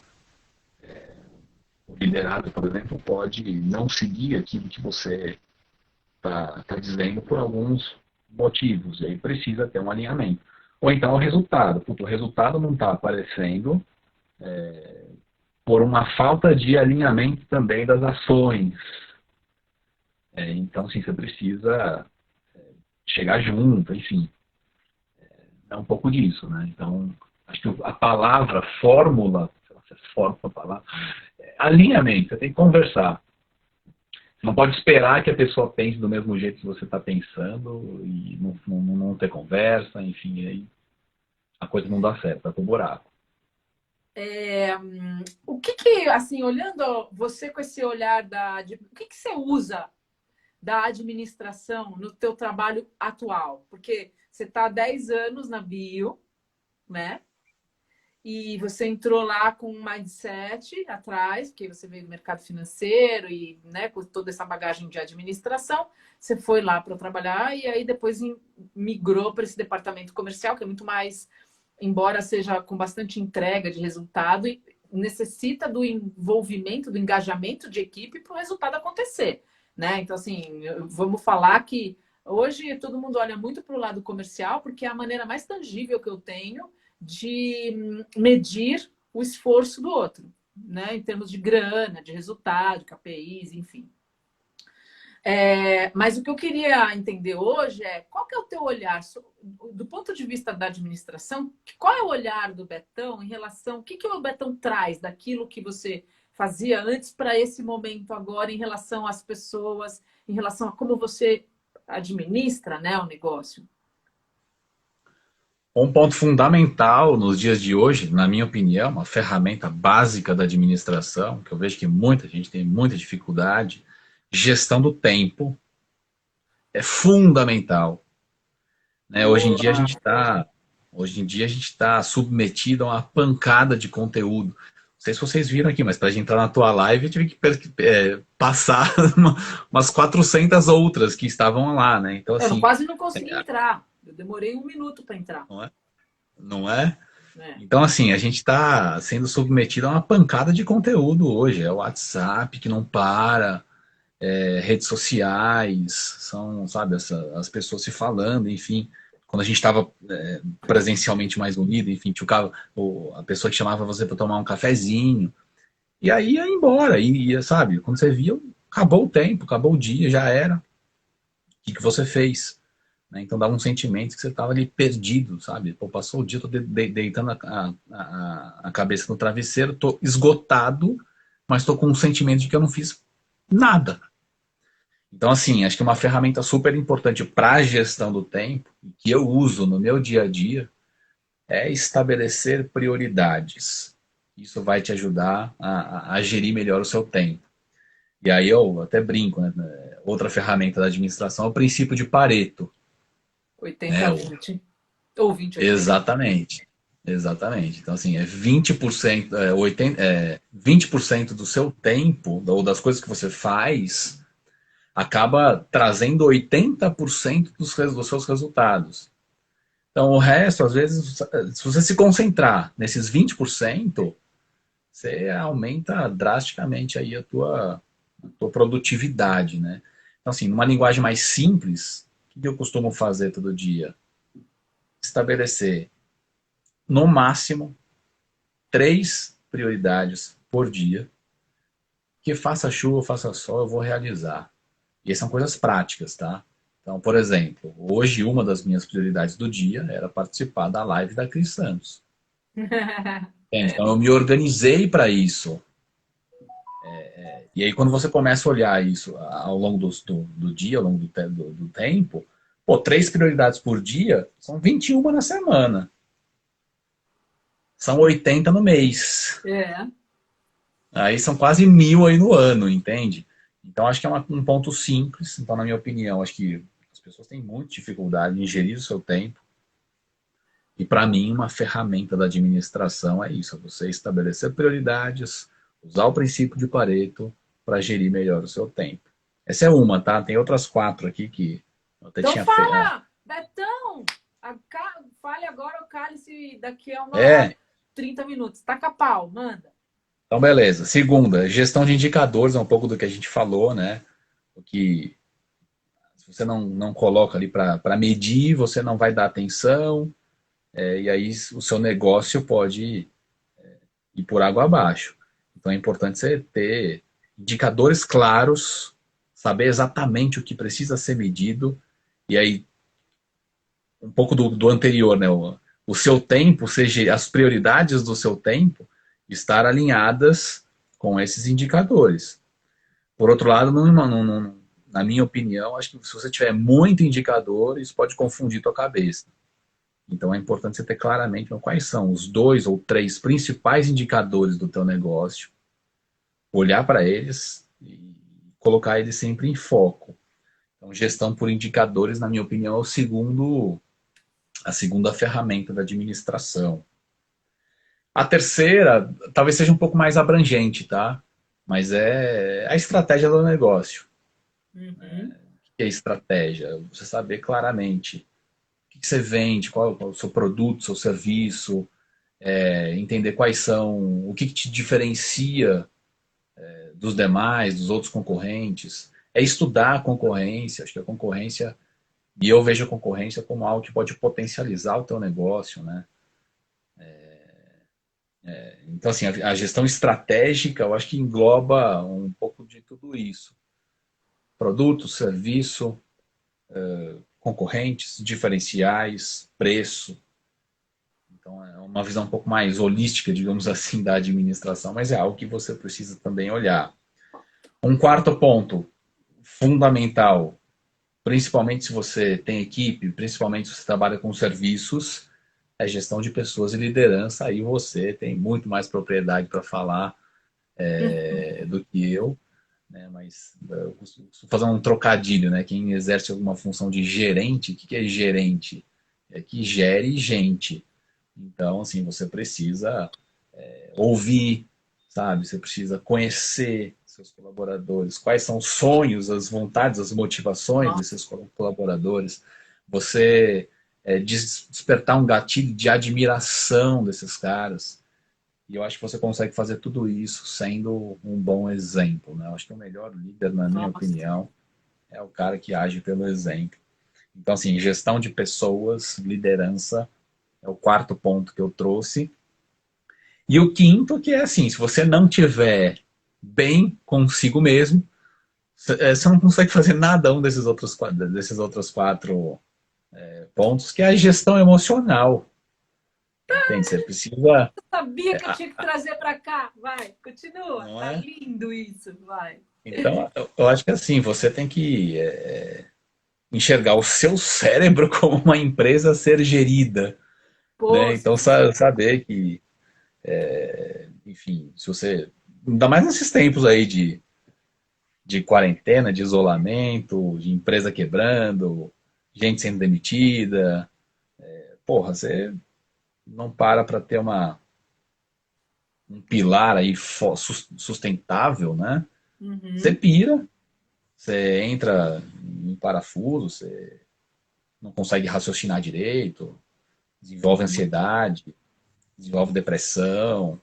Speaker 2: O liderado, por exemplo, pode não seguir aquilo que você está dizendo por alguns motivos, e aí precisa ter um alinhamento. Ou então o resultado. Puta, o resultado não está aparecendo por uma falta de alinhamento também das ações. Então, sim, você precisa chegar junto, enfim. É um pouco disso, né? Então, acho que a palavra fórmula, sei lá se é fórmula a palavra, alinhamento, você tem que conversar. Você não pode esperar que a pessoa pense do mesmo jeito que você está pensando e não ter conversa, enfim, aí a coisa não dá certo, vai pro buraco.
Speaker 1: O que que, assim, olhando você com esse olhar o que que você usa da administração no teu trabalho atual? Porque você está há 10 anos na Bio, né? E você entrou lá com um mindset atrás, porque você veio do mercado financeiro e, né, com toda essa bagagem de administração, você foi lá para trabalhar e aí depois migrou para esse departamento comercial, que é muito mais, embora seja com bastante entrega de resultado, e necessita do envolvimento, do engajamento de equipe para o resultado acontecer, né? Então, assim, vamos falar que hoje todo mundo olha muito para o lado comercial, porque é a maneira mais tangível que eu tenho de medir o esforço do outro, né? Em termos de grana, de resultado, KPIs, enfim. Mas o que eu queria entender hoje é qual que é o teu olhar, do ponto de vista da administração, qual é o olhar do Betão em relação, o que que o Betão traz daquilo que você fazia antes para esse momento agora em relação às pessoas, em relação a como você administra, né, o negócio?
Speaker 2: Um ponto fundamental nos dias de hoje, na minha opinião, uma ferramenta básica da administração, que eu vejo que muita gente tem muita dificuldade, gestão do tempo é fundamental, né?
Speaker 1: Boa.
Speaker 2: Hoje em dia a gente está submetido a uma pancada de conteúdo. Não sei se vocês viram aqui, mas para a gente entrar na tua live eu tive que passar umas 400 outras que estavam lá, né? Então
Speaker 1: Eu
Speaker 2: assim,
Speaker 1: quase não consegui entrar. Eu demorei 1 minuto para entrar.
Speaker 2: não é? Não é?
Speaker 1: Né?
Speaker 2: Então, assim, a gente está sendo submetido a uma pancada de conteúdo hoje. É o WhatsApp que não para, redes sociais, são, sabe, as pessoas se falando, enfim. Quando a gente estava presencialmente mais unido, enfim, tinha a pessoa que chamava você para tomar um cafezinho, e aí ia embora, sabe, quando você via, acabou o tempo, acabou o dia, já era. O que você fez? Né? Então dava um sentimento que você estava ali perdido, sabe? Pô, passou o dia, tô deitando a cabeça no travesseiro, tô esgotado, mas tô com um sentimento de que eu não fiz nada. Então, assim, acho que uma ferramenta super importante para a gestão do tempo, que eu uso no meu dia a dia, é estabelecer prioridades. Isso vai te ajudar a gerir melhor o seu tempo. E aí eu até brinco, né? Outra ferramenta da administração é o princípio de Pareto. Né?
Speaker 1: 80-20. Ou 20-80.
Speaker 2: Exatamente. Exatamente. Então, assim, 20%, 20% do seu tempo, ou das coisas que você faz, acaba trazendo 80% dos seus resultados. Então, o resto, às vezes, se você se concentrar nesses 20%, você aumenta drasticamente aí a tua produtividade, né? Então, assim, numa linguagem mais simples, o que eu costumo fazer todo dia? Estabelecer, no máximo, 3 prioridades por dia, que faça chuva, faça sol, eu vou realizar. E são coisas práticas, tá? Então, por exemplo, hoje uma das minhas prioridades do dia era participar da live da Cris Santos. Então, eu me organizei para isso. E aí, quando você começa a olhar isso ao longo do dia, ao longo do tempo, pô, 3 prioridades por dia são 21 na semana. São 80 no mês.
Speaker 1: É.
Speaker 2: Aí são quase 1.000 aí no ano, entende? Então acho que é um ponto simples. Então, na minha opinião, acho que as pessoas têm muita dificuldade em gerir o seu tempo. E para mim, uma ferramenta da administração é isso: é você estabelecer prioridades, usar o princípio de Pareto para gerir melhor o seu tempo. Essa é uma, tá? Tem outras 4 aqui que eu até
Speaker 1: Então
Speaker 2: tinha feito.
Speaker 1: fala, Betão, fale agora o cálice daqui a 1 hora,
Speaker 2: É,
Speaker 1: 30 minutos. Taca pau, manda.
Speaker 2: então beleza. Segunda, gestão de indicadores, é um pouco do que a gente falou, né? O que se você não coloca ali para medir, você não vai dar atenção, e aí o seu negócio pode ir por água abaixo. Então é importante você ter indicadores claros, saber exatamente o que precisa ser medido, e aí um pouco do anterior, né? O seu tempo, seja as prioridades do seu tempo, estar alinhadas com esses indicadores. Por outro lado, na minha opinião, acho que se você tiver muito indicador, isso pode confundir tua cabeça. Então é importante você ter claramente quais são os 2 ou 3 principais indicadores do teu negócio, olhar para eles e colocar eles sempre em foco. Então, gestão por indicadores, na minha opinião, é a segunda ferramenta da administração. A terceira, talvez seja um pouco mais abrangente, tá? Mas é a estratégia do negócio.
Speaker 1: Uhum.
Speaker 2: O que é estratégia? Você saber claramente o que você vende, qual é o seu produto, seu serviço, entender quais são, o que te diferencia dos demais, dos outros concorrentes. É estudar a concorrência. Acho que a concorrência, e eu vejo a concorrência como algo que pode potencializar o teu negócio, né? Então, assim, a gestão estratégica, eu acho que engloba um pouco de tudo isso. Produto, serviço, concorrentes, diferenciais, preço. Então, é uma visão um pouco mais holística, digamos assim, da administração, mas é algo que você precisa também olhar. Um quarto ponto, fundamental, principalmente se você tem equipe, principalmente se você trabalha com serviços, é gestão de pessoas e liderança. Aí você tem muito mais propriedade para falar do que eu, né? Mas eu costumo fazer um trocadilho, né? Quem exerce alguma função de gerente, o que é gerente? É que gere gente. Então, assim, você precisa ouvir, sabe? Você precisa conhecer seus colaboradores, quais são os sonhos, as vontades, as motivações
Speaker 1: Nossa,
Speaker 2: desses colaboradores. Você despertar um gatilho de admiração desses caras. E eu acho que você consegue fazer tudo isso sendo um bom exemplo, né? Eu acho que o melhor líder, na minha
Speaker 1: nossa.
Speaker 2: opinião, é o cara que age pelo exemplo. Então, assim, gestão de pessoas, liderança, é o quarto ponto que eu trouxe. E o quinto, que é assim, se você não tiver bem consigo mesmo, você não consegue fazer nada um desses outros quatro pontos, que é a gestão emocional. Entende? Você precisa,
Speaker 1: Sabia que eu tinha que trazer para cá. Vai, continua.
Speaker 2: não
Speaker 1: Tá
Speaker 2: é?
Speaker 1: lindo isso. Vai.
Speaker 2: Então, eu acho que assim, você tem que enxergar o seu cérebro como uma empresa a ser gerida, né?
Speaker 1: Pô,
Speaker 2: Então, saber que, enfim, se você, ainda mais nesses tempos aí de quarentena, de isolamento, de empresa quebrando, gente sendo demitida, porra, você não para ter um pilar aí sustentável, né? Você
Speaker 1: uhum.
Speaker 2: pira, você entra em parafuso, você não consegue raciocinar direito, desenvolve ansiedade, desenvolve depressão.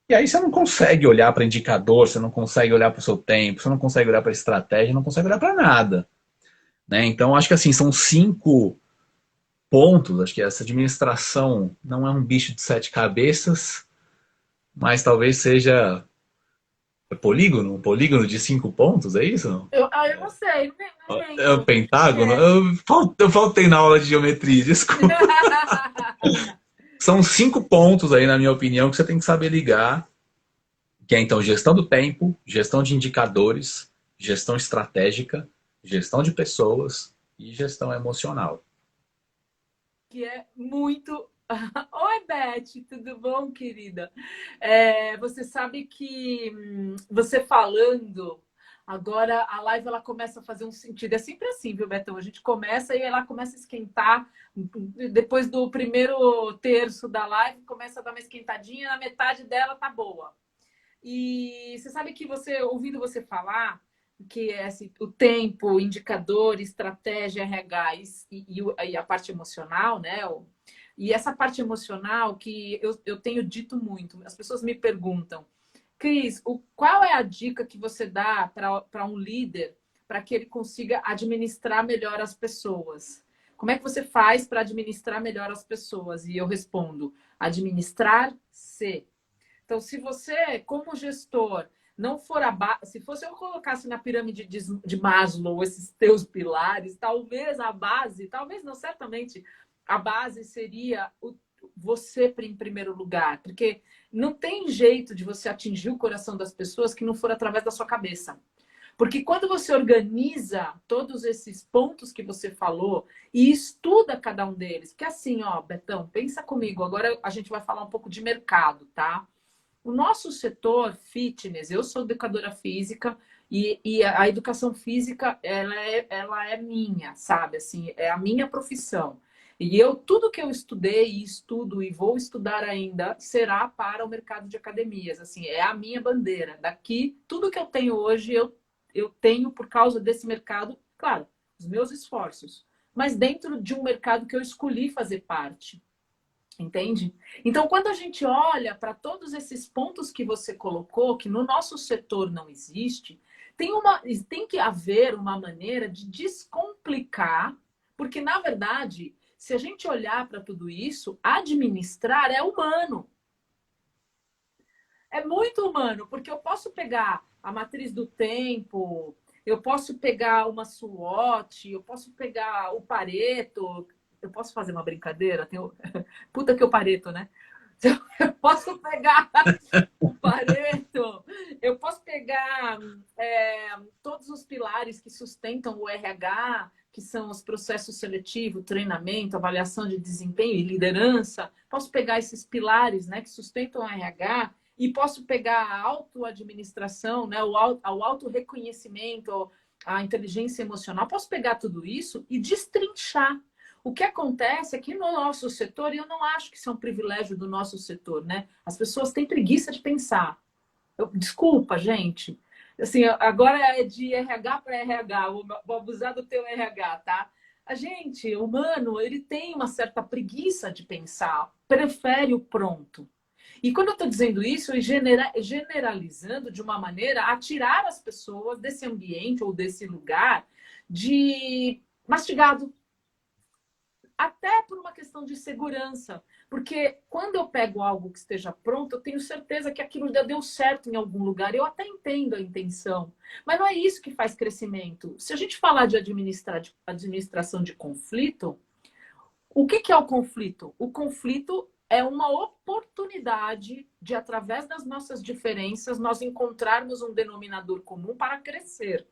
Speaker 2: E aí você não consegue olhar para indicador, você não consegue olhar para o seu tempo, você não consegue olhar para estratégia, não consegue olhar para nada. Né? Então, acho que assim, são 5 pontos. Acho que essa administração não é um bicho de 7 cabeças, mas talvez seja um polígono de 5 pontos, é isso?
Speaker 1: Eu não sei, não
Speaker 2: É o
Speaker 1: lembro. Que
Speaker 2: pentágono?
Speaker 1: é.
Speaker 2: Eu faltei na aula de geometria, desculpa. São 5 pontos aí, na minha opinião, que você tem que saber ligar, que é então gestão do tempo, gestão de indicadores, gestão estratégica, gestão de pessoas e gestão emocional.
Speaker 1: Que é muito. Oi, Beth, tudo bom, querida? Você sabe que você falando, agora a live ela começa a fazer um sentido. É sempre assim, viu, Betão? A gente começa e ela começa a esquentar. Depois do primeiro terço da live, começa a dar uma esquentadinha, na metade dela tá boa. E você sabe que você, ouvindo você falar, que é assim, o tempo, indicador, estratégia, RH e a parte emocional, né? E essa parte emocional que eu tenho dito muito, as pessoas me perguntam, Cris, qual é a dica que você dá para um líder para que ele consiga administrar melhor as pessoas? Como é que você faz para administrar melhor as pessoas? E eu respondo: administrar-se. Então, se você, como gestor, não for se fosse eu colocasse na pirâmide de Maslow esses teus pilares, talvez a base, talvez não, certamente, a base seria você em primeiro lugar, porque não tem jeito de você atingir o coração das pessoas que não for através da sua cabeça. Porque quando você organiza todos esses pontos que você falou e estuda cada um deles, que assim, ó, Betão, pensa comigo, agora a gente vai falar um pouco de mercado, tá? O nosso setor fitness, eu sou educadora física e a educação física, ela é minha, sabe? Assim, é a minha profissão. E tudo que eu estudei e estudo e vou estudar ainda será para o mercado de academias. Assim, é a minha bandeira. Daqui, tudo que eu tenho hoje, eu tenho por causa desse mercado, claro, os meus esforços, mas dentro de um mercado que eu escolhi fazer parte. Entende? Então, quando a gente olha para todos esses pontos que você colocou, que no nosso setor não existe, tem que haver uma maneira de descomplicar, porque, na verdade, se a gente olhar para tudo isso, administrar é humano. É muito humano, porque eu posso pegar a matriz do tempo, eu posso pegar uma SWOT, eu posso pegar o Pareto, eu posso fazer uma brincadeira? Puta que o Pareto, né? Eu posso pegar o Pareto, eu posso pegar todos os pilares que sustentam o RH, que são os processos seletivos, treinamento, avaliação de desempenho e liderança. Posso pegar esses pilares, né, que sustentam o RH e posso pegar a autoadministração, né, o autorreconhecimento, a inteligência emocional. Posso pegar tudo isso e destrinchar. O que acontece é que no nosso setor, e eu não acho que isso é um privilégio do nosso setor, né? As pessoas têm preguiça de pensar. Desculpa, gente. Assim, agora é de RH para RH, vou abusar do teu RH, tá? A gente, humano, ele tem uma certa preguiça de pensar, prefere o pronto. E quando eu estou dizendo isso, eu generalizando de uma maneira a tirar as pessoas desse ambiente ou desse lugar de mastigado. Até por uma questão de segurança. Porque quando eu pego algo que esteja pronto, eu tenho certeza que aquilo já deu certo em algum lugar. Eu até entendo a intenção. Mas não é isso que faz crescimento. Se a gente falar de administração de conflito, o que é o conflito? O conflito é uma oportunidade de, através das nossas diferenças, nós encontrarmos um denominador comum para crescer.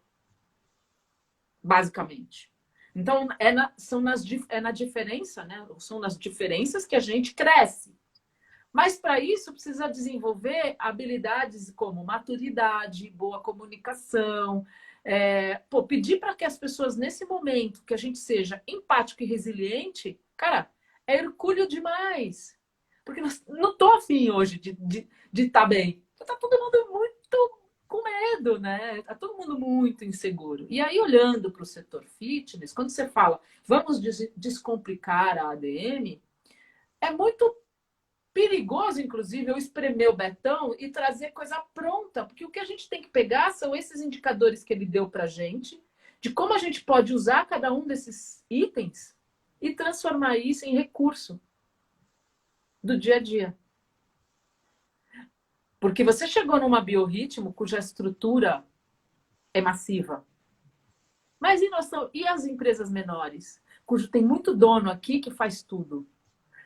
Speaker 1: Basicamente. Então, é na diferença, né? São nas diferenças que a gente cresce. Mas, para isso, precisa desenvolver habilidades como maturidade, boa comunicação, pedir para que as pessoas, nesse momento, que a gente seja empático e resiliente, cara, é hercúleo demais. Porque não estou afim hoje de estar bem. Está todo mundo muito com medo, né? Tá todo mundo muito inseguro. E aí, olhando para o setor fitness, quando você fala, vamos descomplicar a ADM, é muito perigoso, inclusive, eu espremer o Betão e trazer coisa pronta, porque o que a gente tem que pegar são esses indicadores que ele deu para a gente, de como a gente pode usar cada um desses itens e transformar isso em recurso do dia a dia. Porque você chegou numa biorritmo cuja estrutura é massiva. Mas e as empresas menores? Cujo tem muito dono aqui que faz tudo.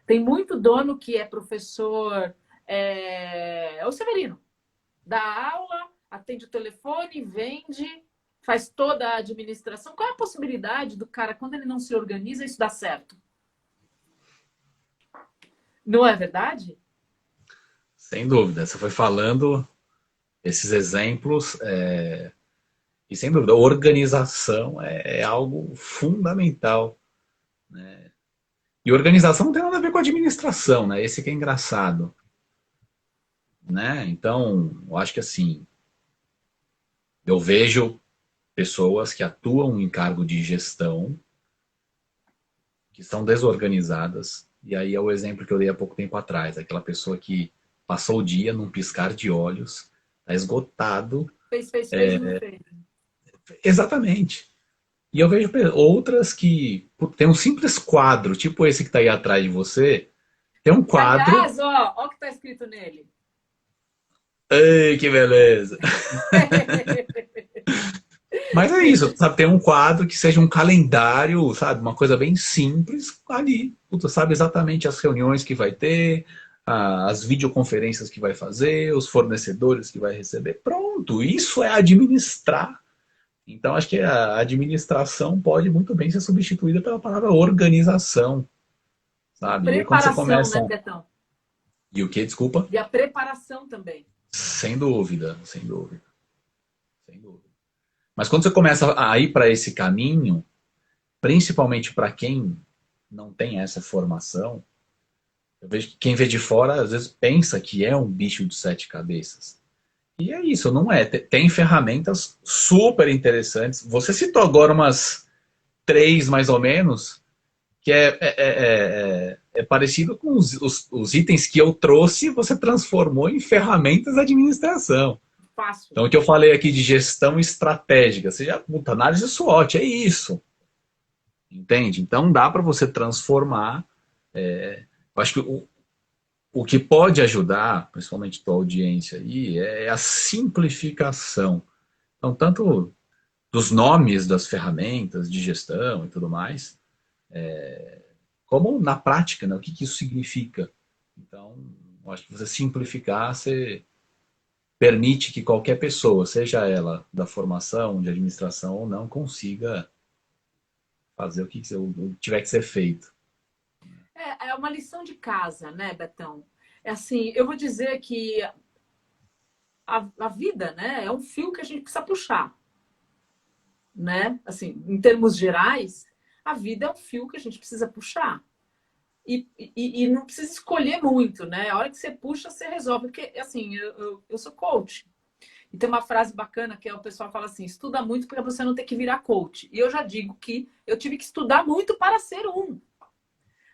Speaker 1: Tem muito dono que é professor, o Severino. Dá aula, atende o telefone, vende, faz toda a administração. Qual é a possibilidade do cara, quando ele não se organiza, isso dá certo? Não é verdade?
Speaker 2: Sem dúvida. Você foi falando esses exemplos, e sem dúvida, a organização é algo fundamental, né? E organização não tem nada a ver com administração, né? Esse que é engraçado, né? Então, eu acho que assim, eu vejo pessoas que atuam em cargo de gestão, que são desorganizadas, e aí é o exemplo que eu dei há pouco tempo atrás, aquela pessoa que passou o dia num piscar de olhos, está esgotado.
Speaker 1: Fez, não fez.
Speaker 2: Exatamente. E eu vejo outras que tem um simples quadro, tipo esse que está aí atrás de você, tem um quadro.
Speaker 1: Aliás, ó o que está escrito nele.
Speaker 2: Ei, que beleza! Mas é isso, sabe? Tem um quadro que seja um calendário, sabe? Uma coisa bem simples ali. Puta, sabe exatamente as reuniões que vai ter, as videoconferências que vai fazer, os fornecedores que vai receber. Pronto, isso é administrar. Então, acho que a administração pode muito bem ser substituída pela palavra organização,
Speaker 1: E
Speaker 2: sabe? E aí quando você
Speaker 1: preparação, né,
Speaker 2: começa...
Speaker 1: Betão?
Speaker 2: E o que, desculpa?
Speaker 1: E a preparação também.
Speaker 2: Sem dúvida, sem dúvida, sem dúvida. Mas quando você começa a ir para esse caminho, principalmente para quem não tem essa formação, eu vejo que quem vê de fora às vezes pensa que é um bicho de sete cabeças. E é isso, não é. Tem ferramentas super interessantes. Você citou agora umas três, mais ou menos, que é parecido com os itens que eu trouxe, você transformou em ferramentas de administração.
Speaker 1: Fácil.
Speaker 2: Então, o que eu falei aqui de gestão estratégica, seja, puta, análise SWOT, é isso. Entende? Então, dá para você transformar. Eu acho que o que pode ajudar, principalmente tua audiência aí, é a simplificação. Então, tanto dos nomes das ferramentas de gestão e tudo mais, como na prática, né? O que, que isso significa. Então, eu acho que você simplificar, você permite que qualquer pessoa, seja ela da formação, de administração ou não, consiga fazer o que tiver que ser feito.
Speaker 1: É uma lição de casa, né, Betão? É assim, eu vou dizer que a vida, né, é um fio que a gente precisa puxar, né? Assim, em termos gerais, a vida é um fio que a gente precisa puxar. E não precisa escolher muito, né? A hora que você puxa, você resolve. Porque, assim, eu sou coach. E tem uma frase bacana que o pessoal fala assim: estuda muito para você não ter que virar coach. E eu já digo que eu tive que estudar muito para ser um.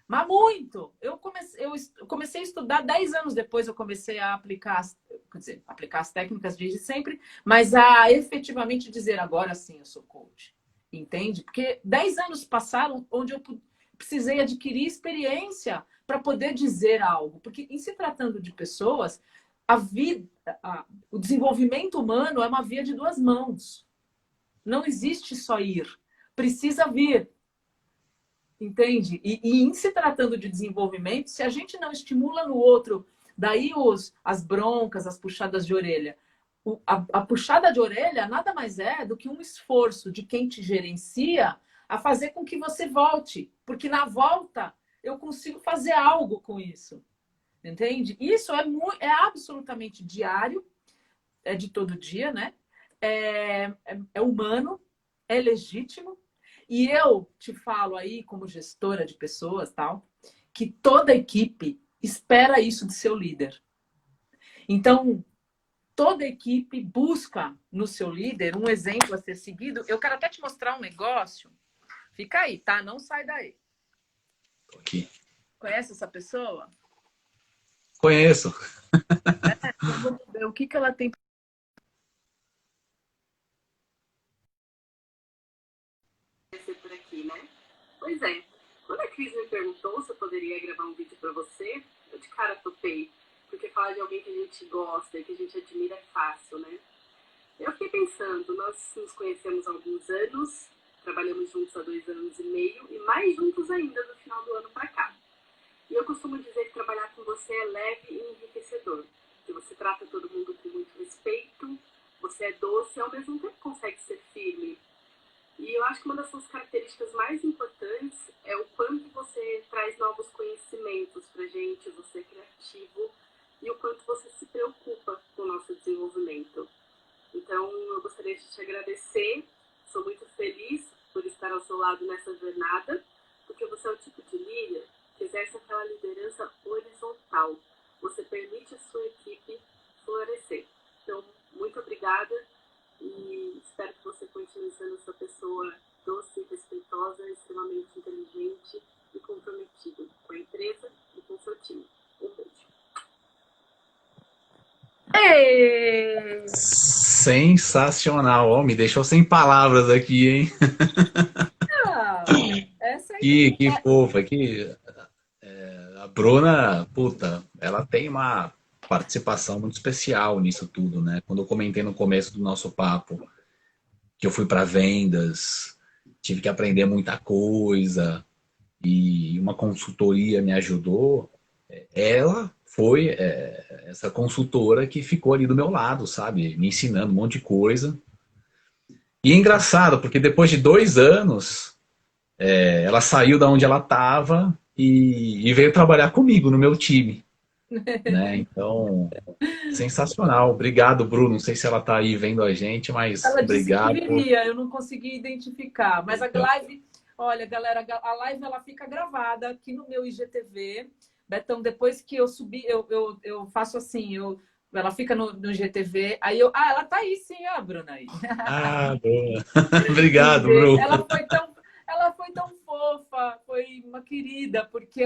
Speaker 1: Mas muito! Eu comecei a estudar 10 anos depois, eu comecei a aplicar, quer dizer, aplicar as técnicas desde sempre, mas a efetivamente dizer agora sim eu sou coach. Entende? Porque 10 anos passaram onde eu precisei adquirir experiência para poder dizer algo. Porque em se tratando de pessoas, a vida, o desenvolvimento humano é uma via de duas mãos. Não existe só ir. Precisa vir. Entende? E em se tratando de desenvolvimento, se a gente não estimula no outro, daí as broncas, as puxadas de orelha. A puxada de orelha nada mais é do que um esforço de quem te gerencia a fazer com que você volte. Porque na volta eu consigo fazer algo com isso. Entende? Isso é absolutamente diário, é de todo dia, né? É humano, é legítimo. E eu te falo aí, como gestora de pessoas, tal, que toda equipe espera isso de seu líder. Então, toda equipe busca no seu líder um exemplo a ser seguido. Eu quero até te mostrar um negócio. Fica aí, tá? Não sai daí.
Speaker 2: Tô aqui.
Speaker 1: Conhece essa pessoa?
Speaker 2: Conheço.
Speaker 1: Então vamos ver o que ela tem por aqui, né? Pois é. Quando a Cris me perguntou se eu poderia gravar um vídeo para você, eu de cara topei. Porque falar de alguém que a gente gosta e que a gente admira é fácil, né? Eu fiquei pensando, nós nos conhecemos há alguns anos, trabalhamos juntos há 2 anos e meio e mais juntos ainda do final do ano para cá. E eu costumo dizer que trabalhar com você é leve e enriquecedor. Que você trata todo mundo com muito respeito, você é doce e ao mesmo tempo consegue ser firme. E eu acho que uma das suas características mais importantes é o quanto você traz novos conhecimentos pra gente, você é criativo e o quanto você se preocupa com o nosso desenvolvimento. Então, eu gostaria de te agradecer, sou muito feliz por estar ao seu lado nessa jornada, porque você é o tipo de líder que exerce aquela liderança horizontal. Você permite a sua equipe florescer. Então, muito obrigada. E espero que você continue sendo essa pessoa doce, respeitosa, extremamente inteligente e comprometida com a empresa e com o seu time. Um beijo. Ei!
Speaker 2: Sensacional. Oh, me deixou sem palavras aqui, hein?
Speaker 1: Essa
Speaker 2: Que fofa. A Bruna, puta, ela tem uma participação muito especial nisso tudo, né? Quando eu comentei no começo do nosso papo que eu fui para vendas, tive que aprender muita coisa, e uma consultoria me ajudou. Ela foi essa consultora que ficou ali do meu lado, sabe? Me ensinando um monte de coisa. E é engraçado, porque depois de 2 anos, ela saiu da onde ela estava e veio trabalhar comigo no meu time, né? Então, sensacional. Obrigado, Bruno. Não sei se ela está aí vendo a gente, mas
Speaker 1: Ela disse que
Speaker 2: obrigado.
Speaker 1: viria, eu não consegui identificar. Mas a
Speaker 2: Então,
Speaker 1: live, olha, galera, a live ela fica gravada aqui no meu IGTV. Betão, depois que eu subir, eu faço assim, ela fica no IGTV, aí ela tá aí sim, a Bruna aí.
Speaker 2: boa. Obrigado, Bruno.
Speaker 1: Ela foi tão fofa, foi uma querida, porque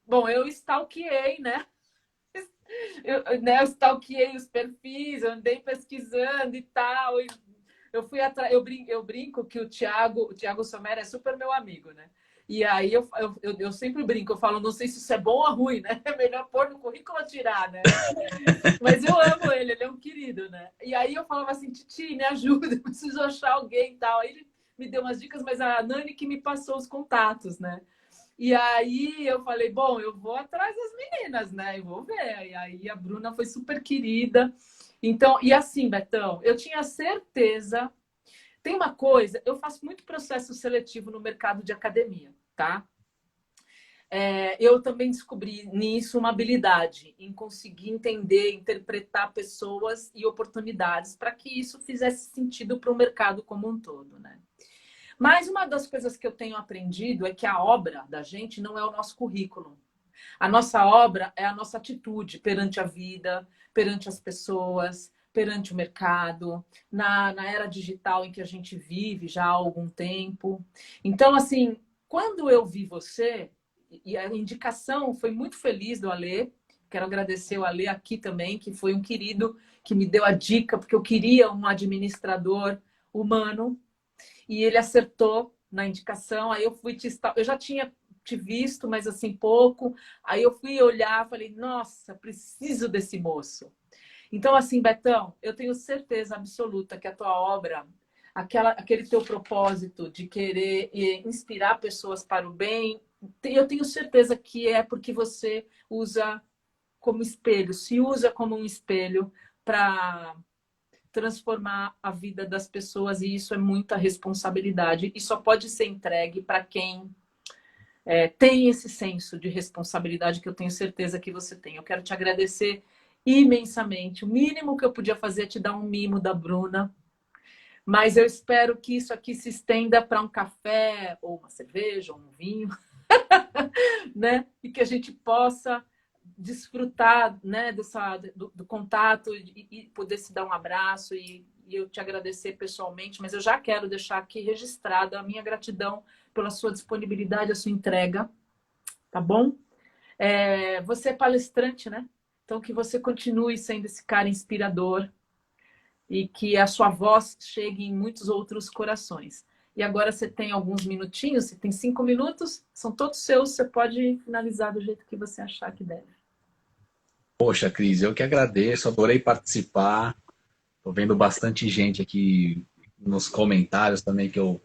Speaker 1: bom, eu stalkeei, né? Eu stalkeei os perfis, eu andei pesquisando e tal. Eu fui atrás, eu brinco que o Thiago Sommer é super meu amigo, né? E aí eu sempre brinco, eu falo, não sei se isso é bom ou ruim, né? É melhor pôr no currículo ou tirar, né? Mas eu amo ele é um querido, né? E aí eu falava assim, Titi, me ajuda, eu preciso achar alguém e tal. Aí ele me deu umas dicas, mas a Nani que me passou os contatos, né? E aí eu falei, bom, eu vou atrás das meninas, né? Eu vou ver. E aí a Bruna foi super querida. Então, e assim, Betão, eu tinha certeza. Tem uma coisa, eu faço muito processo seletivo no mercado de academia, tá? Eu também descobri nisso uma habilidade em conseguir entender, interpretar pessoas e oportunidades para que isso fizesse sentido para o mercado como um todo, né? Mas uma das coisas que eu tenho aprendido é que a obra da gente não é o nosso currículo. A nossa obra é a nossa atitude perante a vida, perante as pessoas, perante o mercado, na era digital em que a gente vive já há algum tempo. Então, assim, quando eu vi você, e a indicação foi muito feliz do Alê, quero agradecer o Alê aqui também, que foi um querido que me deu a dica, porque eu queria um administrador humano, e ele acertou na indicação. Aí eu fui eu já tinha te visto, mas assim pouco. Aí eu fui olhar, falei, nossa, preciso desse moço. Então, assim, Betão, eu tenho certeza absoluta que a tua obra, aquele teu propósito de querer inspirar pessoas para o bem, eu tenho certeza que é porque você usa como espelho, se usa como um espelho para transformar a vida das pessoas, e isso é muita responsabilidade e só pode ser entregue para quem tem esse senso de responsabilidade que eu tenho certeza que você tem. Eu quero te agradecer imensamente. O mínimo que eu podia fazer é te dar um mimo da Bruna, mas eu espero que isso aqui se estenda para um café ou uma cerveja ou um vinho, né? E que a gente possa desfrutar, né, do contato e poder se dar um abraço e eu te agradecer pessoalmente, mas eu já quero deixar aqui registrada a minha gratidão pela sua disponibilidade, a sua entrega, tá bom? Você é palestrante, né? Então que você continue sendo esse cara inspirador e que a sua voz chegue em muitos outros corações. E agora você tem alguns minutinhos, você tem 5 minutos, são todos seus, você pode finalizar do jeito que você achar que deve.
Speaker 2: Poxa, Cris, eu que agradeço, adorei participar. Tô vendo bastante gente aqui nos comentários também que eu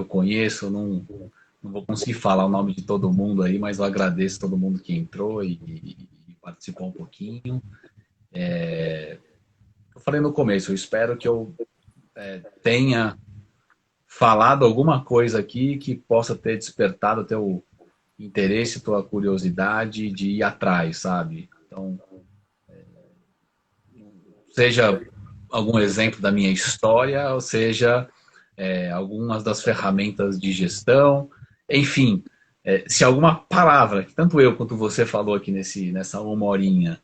Speaker 2: conheço. Não vou conseguir falar o nome de todo mundo aí, mas eu agradeço todo mundo que entrou e participou um pouquinho. Eu falei no começo, eu espero que eu tenha falado alguma coisa aqui que possa ter despertado teu interesse, tua curiosidade de ir atrás, sabe? Então, seja algum exemplo da minha história, ou seja, algumas das ferramentas de gestão, enfim, se alguma palavra, que tanto eu quanto você falou aqui nessa uma horinha,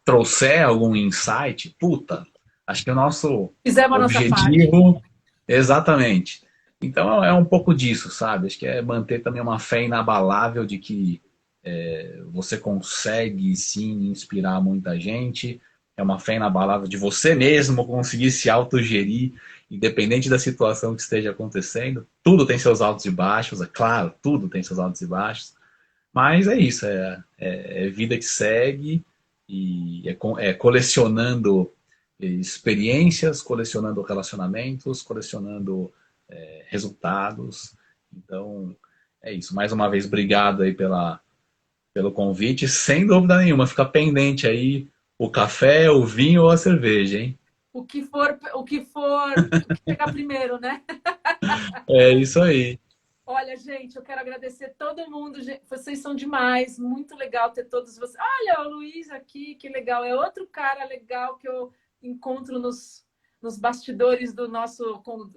Speaker 2: trouxer algum insight, puta, acho que o nosso
Speaker 1: Fizemos a nossa parte.
Speaker 2: objetivo, exatamente. Então é um pouco disso, sabe? Acho que é manter também uma fé inabalável de que você consegue sim inspirar muita gente. É uma fé inabalável de você mesmo conseguir se autogerir, independente da situação que esteja acontecendo. Tudo tem seus altos e baixos, é claro, tudo tem seus altos e baixos. Mas é isso, é vida que segue e é colecionando experiências, colecionando relacionamentos, colecionando resultados. Então, é isso. Mais uma vez, obrigado aí pelo convite. Sem dúvida nenhuma, fica pendente aí o café, o vinho ou a cerveja, hein?
Speaker 1: O que chegar primeiro, né?
Speaker 2: É isso aí.
Speaker 1: Olha, gente, eu quero agradecer todo mundo. Vocês são demais. Muito legal ter todos vocês. Olha, o Luiz aqui, que legal. É outro cara legal que eu encontro nos bastidores do nosso.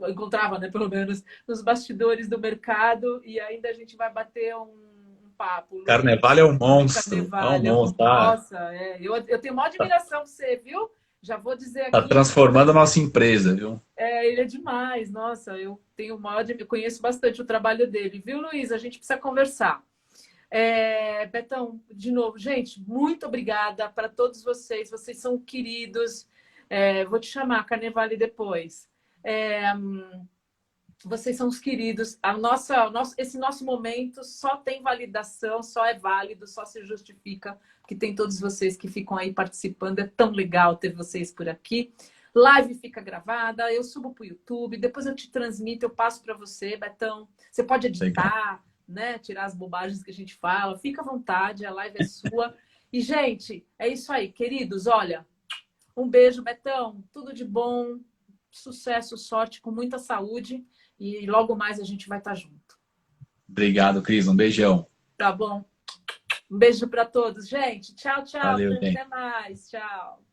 Speaker 1: Eu encontrava, né? Pelo menos, nos bastidores do mercado. E ainda a gente vai bater um papo.
Speaker 2: Carnevale
Speaker 1: Luiz,
Speaker 2: é um monstro. É um
Speaker 1: Carnevalho.
Speaker 2: monstro, tá?
Speaker 1: Nossa, eu tenho maior admiração por você, viu? Já vou dizer
Speaker 2: Tá
Speaker 1: aqui.
Speaker 2: transformando a nossa empresa, viu?
Speaker 1: Ele é demais, nossa, eu tenho eu conheço bastante o trabalho dele, viu, Luiz? A gente precisa conversar. Betão, de novo, gente, muito obrigada para todos vocês, vocês são queridos. Vou te chamar, Carnevale, depois. Vocês são os queridos. Esse nosso momento só tem validação, só é válido, só se justifica que tem todos vocês que ficam aí participando. É tão legal ter vocês por aqui. Live fica gravada, eu subo para o YouTube, depois eu te transmito, eu passo para você, Betão. Você pode
Speaker 2: Legal.
Speaker 1: editar, né? Tirar as bobagens que a gente fala. Fica à vontade, a live é sua. E, gente, é isso aí, queridos. Olha, um beijo, Betão. Tudo de bom, sucesso, sorte, com muita saúde. E logo mais a gente vai estar junto.
Speaker 2: Obrigado, Cris. Um beijão.
Speaker 1: Tá bom? Um beijo para todos, gente. Tchau, tchau.
Speaker 2: Valeu,
Speaker 1: Até
Speaker 2: gente.
Speaker 1: mais. Tchau.